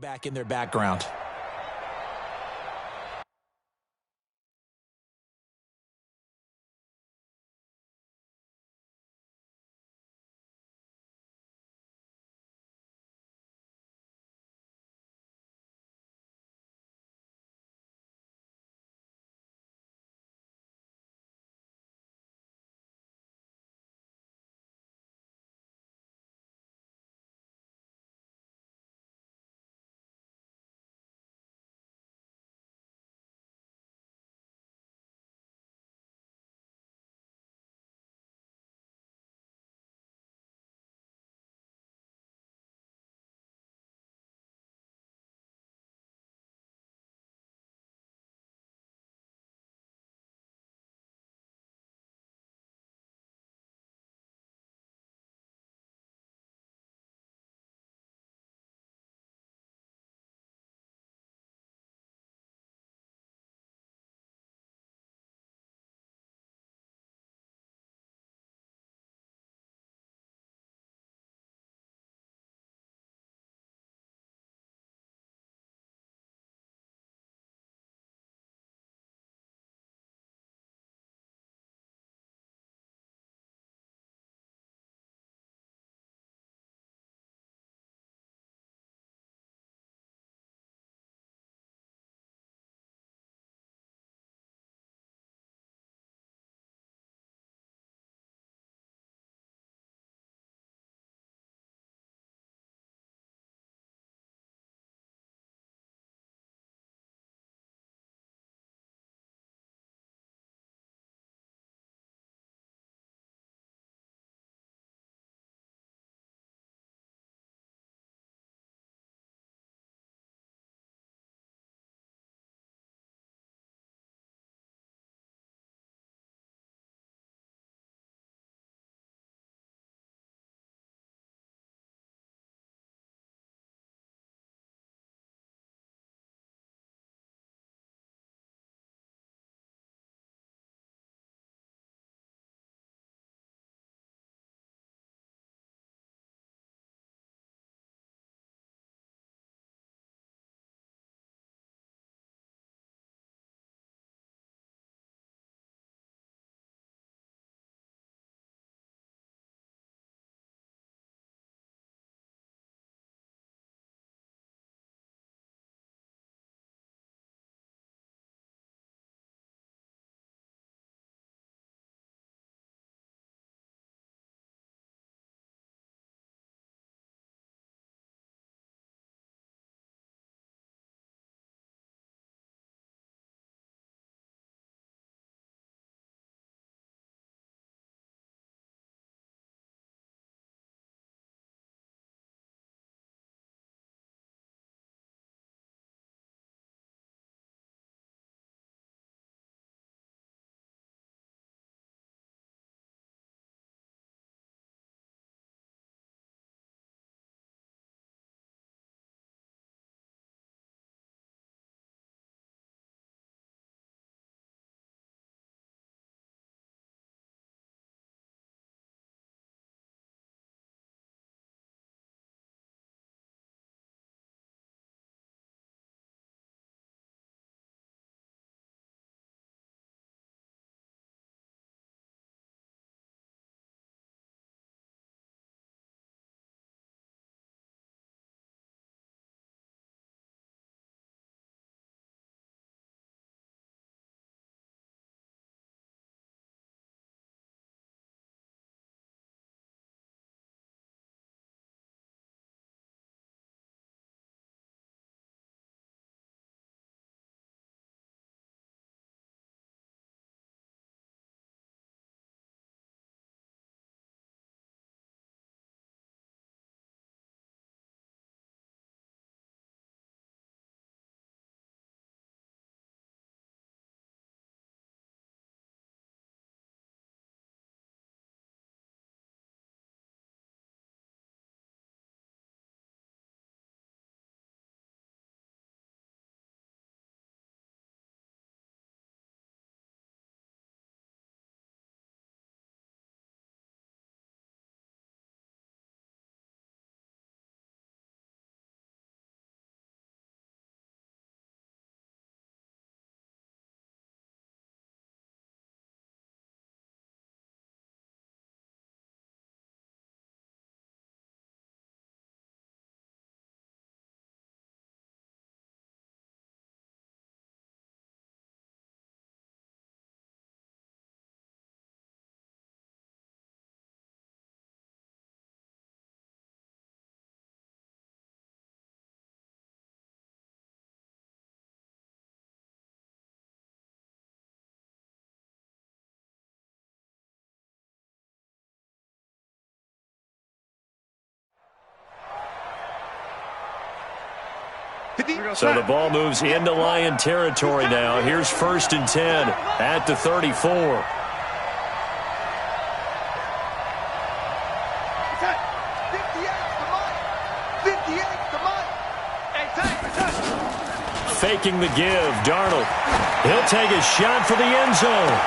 back in their background. So the ball moves into Lion territory now. Here's 1st and 10 at the 34. Faking the give, Darnold. He'll take a shot for the end zone.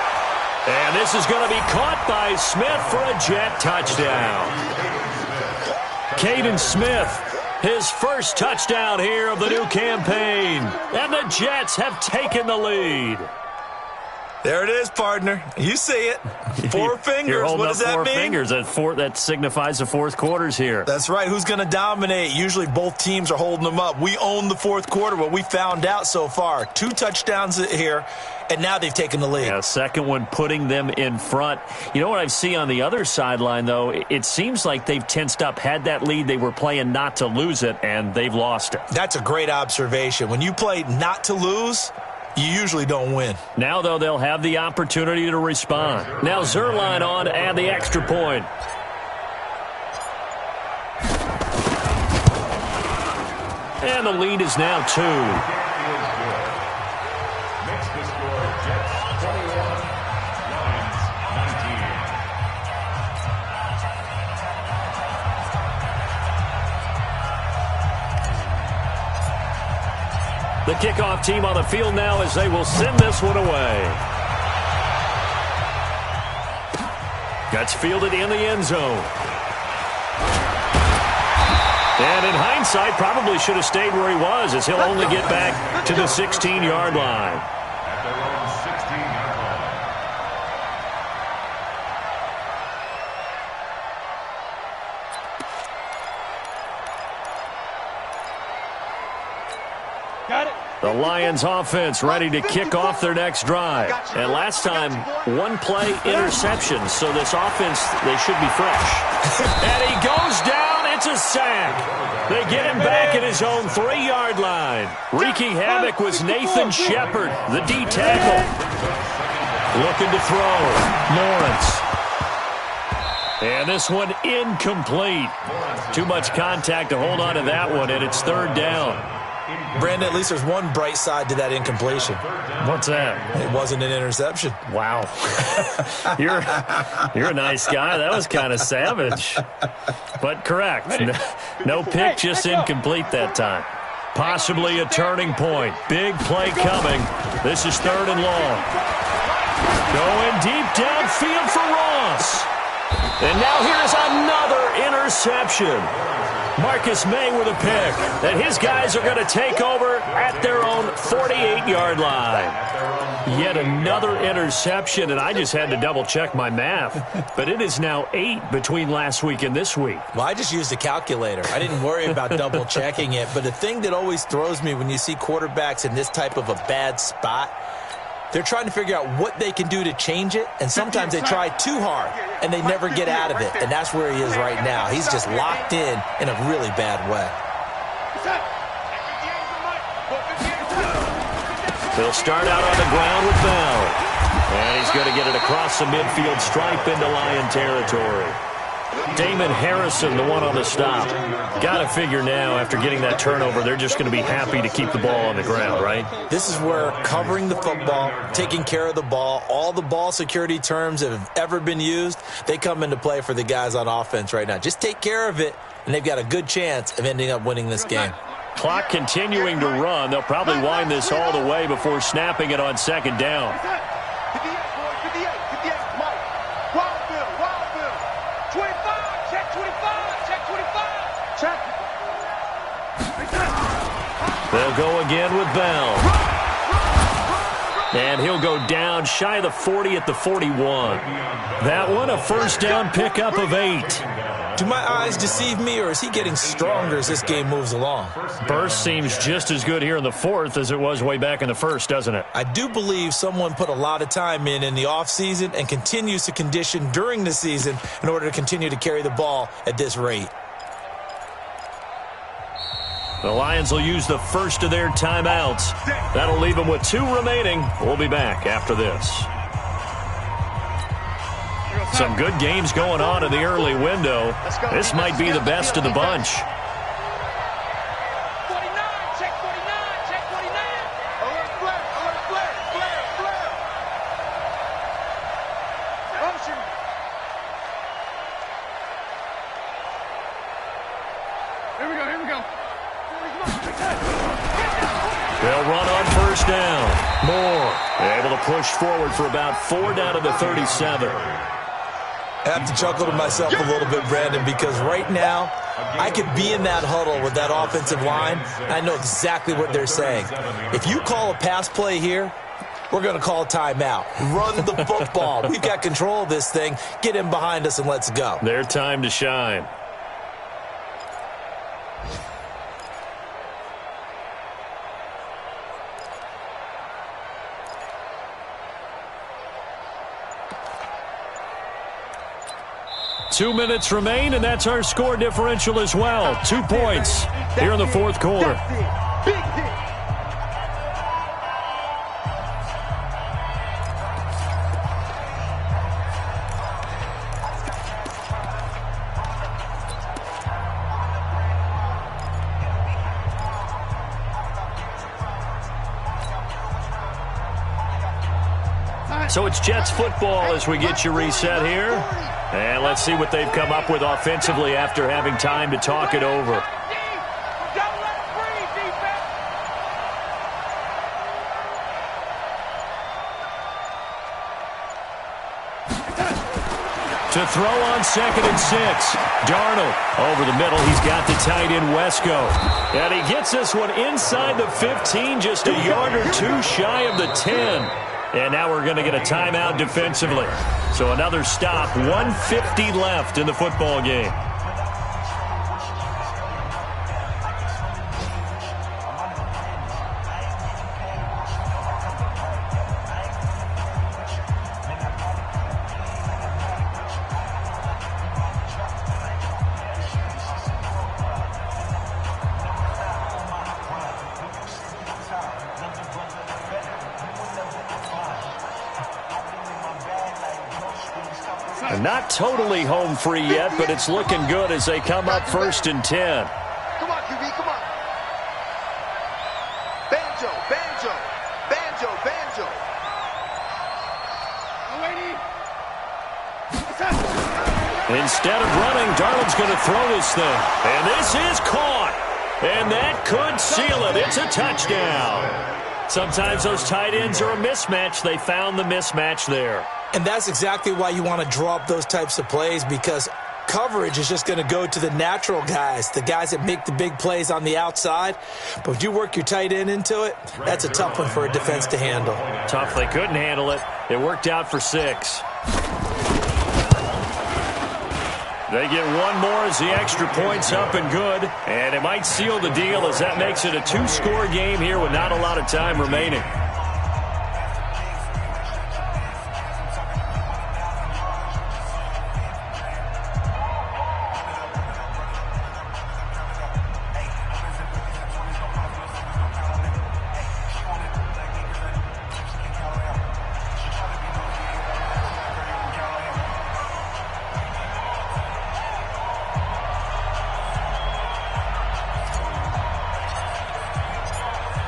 And this is going to be caught by Smith for a Jet touchdown. Caden Smith, his first touchdown here of the new campaign. And the Jets have taken the lead. There it is, partner. You see it. 4 fingers. You're holding what does up that 4 mean? fingers. That signifies the fourth quarter's here. That's right. Who's going to dominate? Usually both teams are holding them up. We own the fourth quarter, what we found out so far. 2 touchdowns here, and now they've taken the lead. Yeah, second one putting them in front. You know what I see on the other sideline, though? It seems like they've tensed up. Had that lead, they were playing not to lose it, and they've lost it. That's a great observation. When you play not to lose, you usually don't win. Now, though, they'll have the opportunity to respond. Now Zuerlein on to add the extra point. And the lead is now 2. Makes the score Jets 21, Lions 19. The kickoff team on the field now as they will send this one away. Gets fielded in the end zone. And in hindsight, probably should have stayed where he was, as he'll only get back to the 16-yard line. At their own 16-yard line. Got it. The Lions offense ready to kick off their next drive. And last time, 1 play interception, so this offense, they should be fresh. And he goes down. It's a sack. They get him back at his own 3-yard line. Wreaking havoc was Nathan Shepard, the D tackle. Looking to throw. Lawrence. And this one incomplete. Too much contact to hold on to that one, and it's 3rd down. Brandon, at least there's one bright side to that incompletion. What's that? It wasn't an interception. Wow. You're a nice guy. That was kind of savage. But correct. No pick, just incomplete that time. Possibly a turning point. Big play coming. This is 3rd and long. Going deep downfield for Ross. And now here's another interception. Marcus May with a pick. And his guys are going to take over at their own 48-yard line. Yet another interception, and I just had to double-check my math. But it is now 8 between last week and this week. Well, I just used a calculator. I didn't worry about double-checking it. But the thing that always throws me when you see quarterbacks in this type of a bad spot, they're trying to figure out what they can do to change it, and sometimes they try too hard, and they never get out of it. And that's where he is right now. He's just locked in a really bad way. They'll start out on the ground with Bell. And he's going to get it across the midfield stripe into Lion territory. Damon Harrison, the one on the stop. Got to figure now, after getting that turnover, they're just going to be happy to keep the ball on the ground, right? This is where covering the football, taking care of the ball, all the ball security terms that have ever been used, they come into play for the guys on offense right now. Just take care of it, and they've got a good chance of ending up winning this game. Clock continuing to run. They'll probably wind this all the way before snapping it on 2nd down. 58, Mike. Wildville. 25, check 25, check 25. Check. They'll go again with Bell. And he'll go down shy of the 40 at the 41. That one, a 1st down pickup of 8. Do my eyes deceive me, or is he getting stronger as this game moves along? Burst seems just as good here in the 4th as it was way back in the 1st, doesn't it? I do believe someone put a lot of time in the offseason and continues to condition during the season in order to continue to carry the ball at this rate. The Lions will use the first of their timeouts. That'll leave them with 2 remaining. We'll be back after this. Some good games going on in the early window. This might be the best of the bunch. 49, check 49. Here we go. They'll run on first down. Moore able to push forward for about 4 down to the 37. I have to chuckle to myself a little bit, Brandon, because right now I could be in that huddle with that offensive line, and I know exactly what they're saying. If you call a pass play here, we're going to call a timeout. Run the football. We've got control of this thing. Get in behind us and let's go. Their time to shine. Two minutes remain, and that's our score differential as well. 2 points here in the fourth quarter. Big hit. So it's Jets football as we get you reset here. And let's see what they've come up with offensively after having time to talk it over. Don't let it breathe, defense. To throw on 2nd and 6. Darnold over the middle. He's got the tight end Wesco. And he gets this one inside the 15, just a yard or two shy of the 10. And now we're going to get a timeout defensively. So another stop, 1:50 left in the football game. Not totally home free yet, but it's looking good as they come up 1st and 10. Come on, QB, come on. Banjo. Instead of running, Darnold's going to throw this thing. And this is caught. And that could seal it. It's a touchdown. Sometimes those tight ends are a mismatch. They found the mismatch there. And that's exactly why you want to draw up those types of plays, because coverage is just going to go to the natural guys, the guys that make the big plays on the outside. But if you work your tight end into it, that's a tough one for a defense to handle. Tough. They couldn't handle it. It worked out for 6. They get one more as the extra point's up and good. And it might seal the deal as that makes it a 2-score game here with not a lot of time remaining.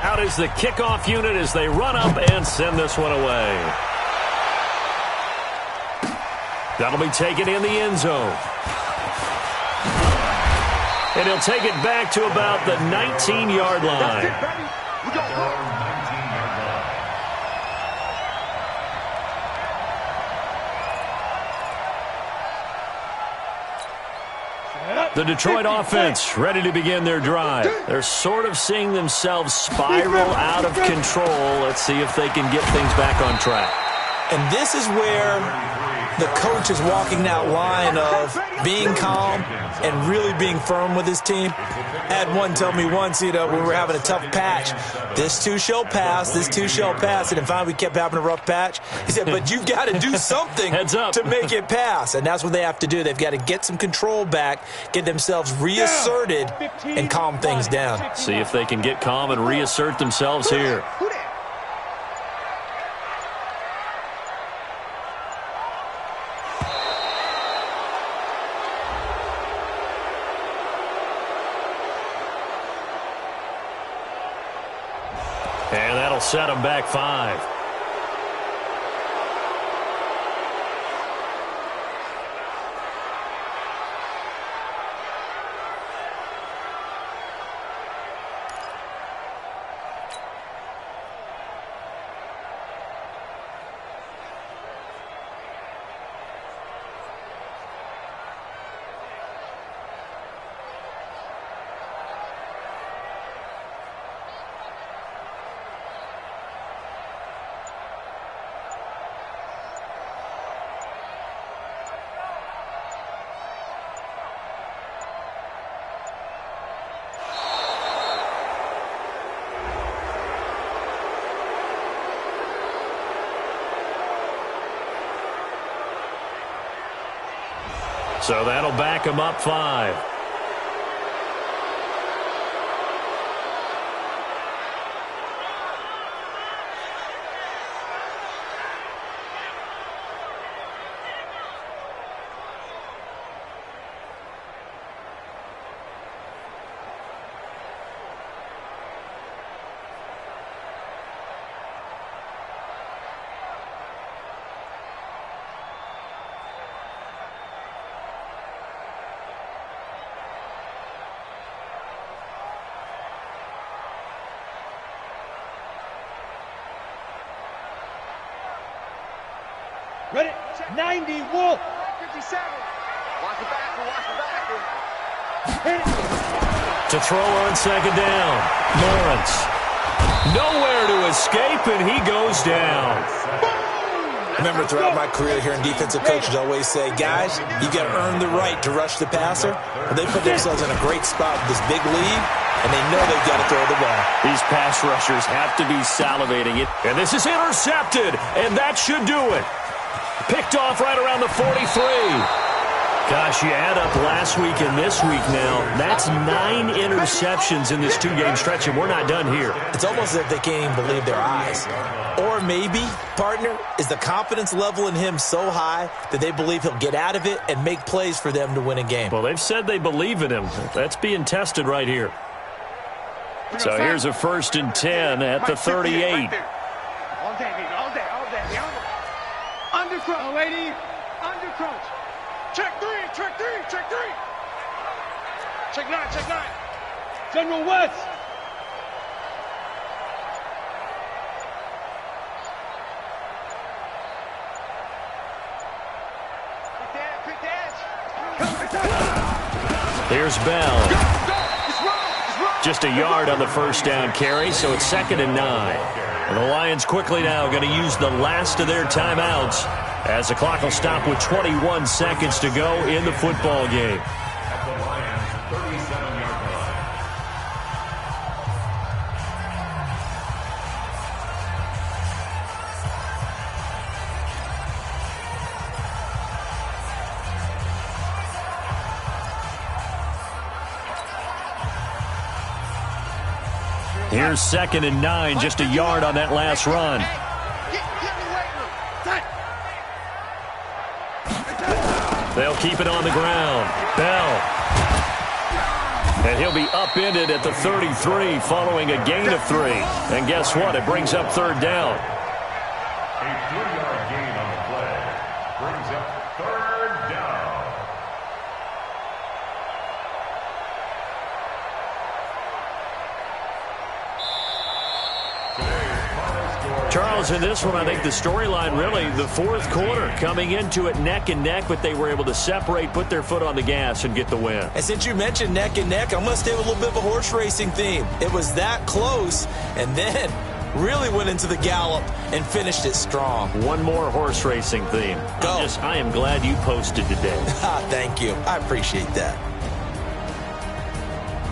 Out is the kickoff unit as they run up and send this one away. That'll be taken in the end zone. And he'll take it back to about the 19-yard line. We got one. The Detroit offense ready to begin their drive. They're sort of seeing themselves spiral out of control. Let's see if they can get things back on track. And this is where the coach is walking that line of being calm and really being firm with his team. I had one tell me once, when we were having a tough patch, this too shall pass, this too shall pass. And finally we kept having a rough patch. He said, but you've got to do something to make it pass. And that's what they have to do. They've got to get some control back, get themselves reasserted, and calm things down. See if they can get calm and reassert themselves here. And that'll set them back 5. So that'll back him up 5. Ready? 90, Wolf. 57. Watch the back. To throw on second down. Lawrence. Nowhere to escape, and he goes down. Remember, throughout my career here in defensive coaches always say, guys, you got to earn the right to rush the passer. Well, they put themselves in a great spot with this big lead, and they know they've got to throw the ball. These pass rushers have to be salivating it. And this is intercepted, and that should do it. Picked off right around the 43. Gosh, you add up last week and this week now. That's 9 interceptions in this 2-game stretch, and we're not done here. It's almost as if they can't even believe their eyes. Or maybe, partner, is the confidence level in him so high that they believe he'll get out of it and make plays for them to win a game. Well, they've said they believe in him. That's being tested right here. So here's a 1st and 10 at the 38. All day. Under crunch, lady. Under crunch. Check 3. Check 9. General West. Quick dash. Here's Bell. Just a yard on the first down carry, so it's 2nd and 9. And the Lions quickly now going to use the last of their timeouts as the clock will stop with 21 seconds to go in the football game. At the Lions' 37-yard line. Here's 2nd and 9, just a yard on that last run. They'll keep it on the ground. Bell. And he'll be upended at the 33 following a gain of 3. And guess what? It brings up 3rd down. A 3-yard gain on the play brings up 3rd down. Charles, in this one, I think the storyline really, the 4th quarter, coming into it neck and neck, but they were able to separate, put their foot on the gas, and get the win. And since you mentioned neck and neck, I'm going to stay with a little bit of a horse racing theme. It was that close, and then really went into the gallop and finished it strong. One more horse racing theme. Go. I am glad you posted today. Thank you. I appreciate that.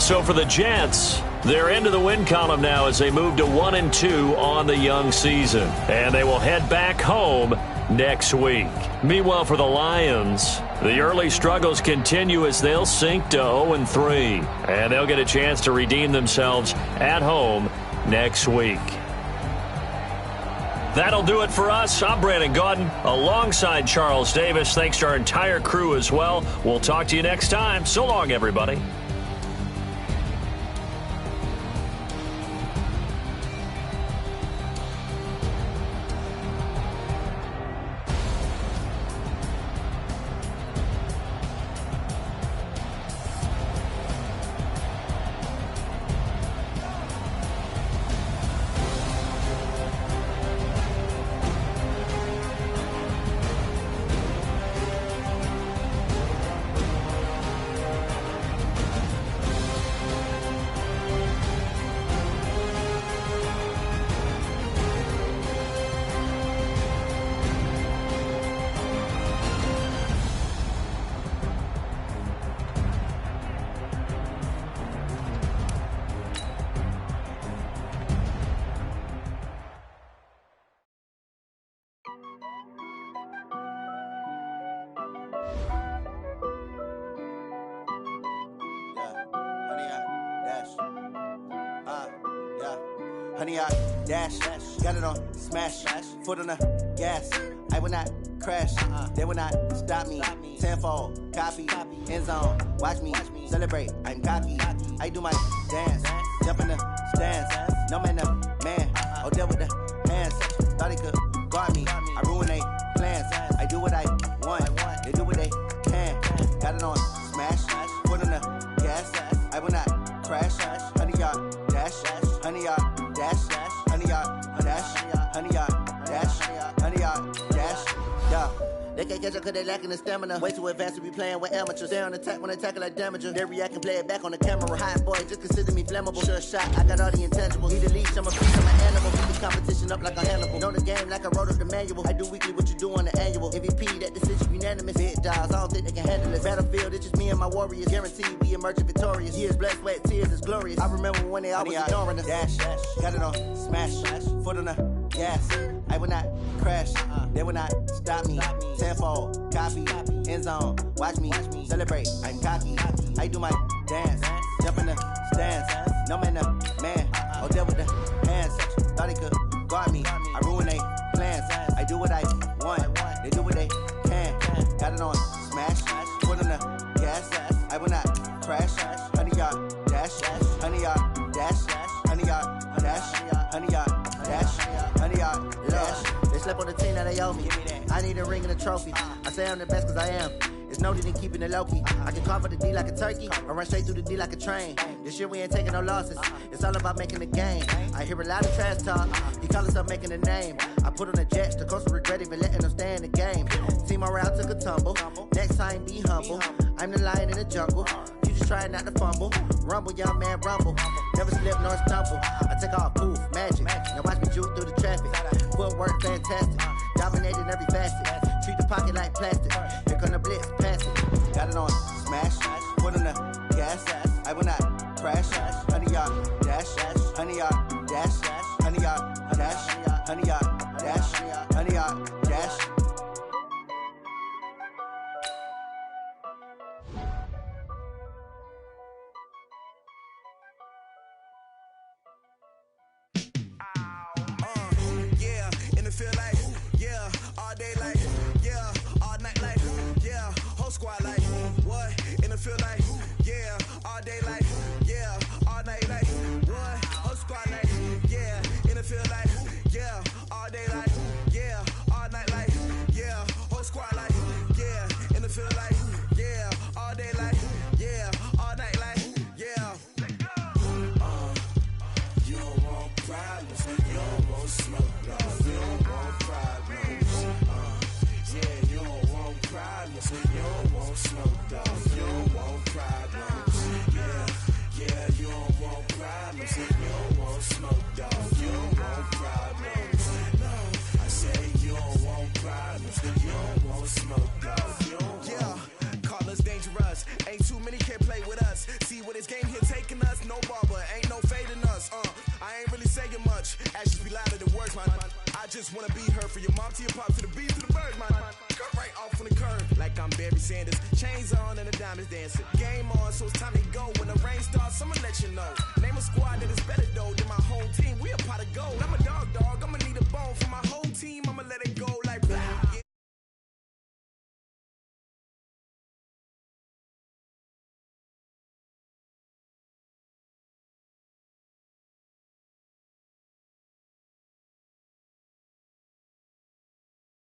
So for the Jets, they're into the win column now as they move to 1-2 on the young season. And they will head back home next week. Meanwhile, for the Lions, the early struggles continue as they'll sink to 0-3. And they'll get a chance to redeem themselves at home next week. That'll do it for us. I'm Brandon Gaudin alongside Charles Davis. Thanks to our entire crew as well. We'll talk to you next time. So long, everybody. honey, I dash. Got it on smash, foot on the gas. I will not crash, they will not stop me. Tenfold, copy, end zone, watch me celebrate. I'm cocky, I do my dance, jump in the stands. No man, oh, deal with the hands. Thought he could guard me, I ruin they plans. I do what I want, they do what they can. Got it on smash, foot on the gas. I will not crash, honey, yard dash, honey, yard dash, honey, yard dash, honey, yard dash, honey, yard dash. Yeah. They can't catch up cause they lacking the stamina. Way too advanced to be playing with amateurs. Stay on attack when they tackle like damager. They react and play it back on the camera. Hot boy, just consider me flammable. Sure shot, I got all the intangibles. Need a leash, I'm a beast, I'm an animal. Keep the competition up like a Hannibal. Know the game like I wrote up the manual. I do weekly what you do on the annual. MVP, that decision unanimous. Big dogs, I don't think they can handle it. Battlefield, it's just me and my warriors. Guaranteed we emerge victorious. Years, blood, sweat, tears, it's glorious. I remember when they always ignoring us. Dash, got it on smash, foot on the gas. I will not crash, they will not stop me. Tenfold, copy, end zone, watch me celebrate. I'm cocky, I do my dance, jump in the stands. No man, oh, deal with the hands. Thought he could guard me, I ruin they plans. I do what I want, they do what they can. Got it on smash, foot on the gas. I will not crash, honey, yard dash, honey, yard dash, honey, yard dash, honey, yard dash, honey, yard dash. They slept on the team that they owe me. I need a ring and a trophy. I say I'm the best cause I am. It's noted in keeping it low-key. I can carve for the D like a turkey, or run straight through the D like a train. This year we ain't taking no losses. It's all about making the game. I hear a lot of trash talk. He call himself making a name. I put on the Jets, the coach will regret even letting them stay in the game. Team morale took a tumble. Next time be humble. I'm the lion in the jungle. You just try not to fumble. Rumble, young man, rumble. Never slip nor stumble. I take off, poof, magic. Now watch me juke through the traffic. Footwork fantastic. Dominating every facet. Treat the pocket like plastic. Here come the blitz, pass it. Got it on smash, foot on the gas. I will not crash, honey, yard dash, honey, yard dash, honey, yard dash, honey, yard dash, honey, yard dash. Feel like, yeah, all day like, yeah, all night like, yeah, whole squad like, what? And it feel like, yeah, all day like, yeah, all night like, what? Whole squad like, yeah, and it feel like, yeah, all day like, yeah, all night like, yeah, whole squad like, yeah, and it feel like, yeah, all day like, yeah, all night like, yeah. You don't want problems, you don't want smoke, no. You don't want smoke, dog. You don't want problems. Yeah, you don't want problems. You don't want smoke, dog. You don't want problems. No, I say you don't want problems. You don't want smoke, dog. You don't want. Yeah, call us dangerous. Ain't too many can play with us. See where this game here taking us. No barber, ain't no fading us. I ain't really saying much. Actions be louder than words, man. I just wanna be heard from your mom to your pop to the beat to the bird, man. Cut right off on the curb, like I'm Barry Sanders. Chains on and the diamonds dancing. Game on, so it's time to go. When the rain starts, I'ma let you know. Name a squad that is better though than my whole team. We a pot of gold. I'm a dog. I'ma need a bone for my whole team. I'ma let it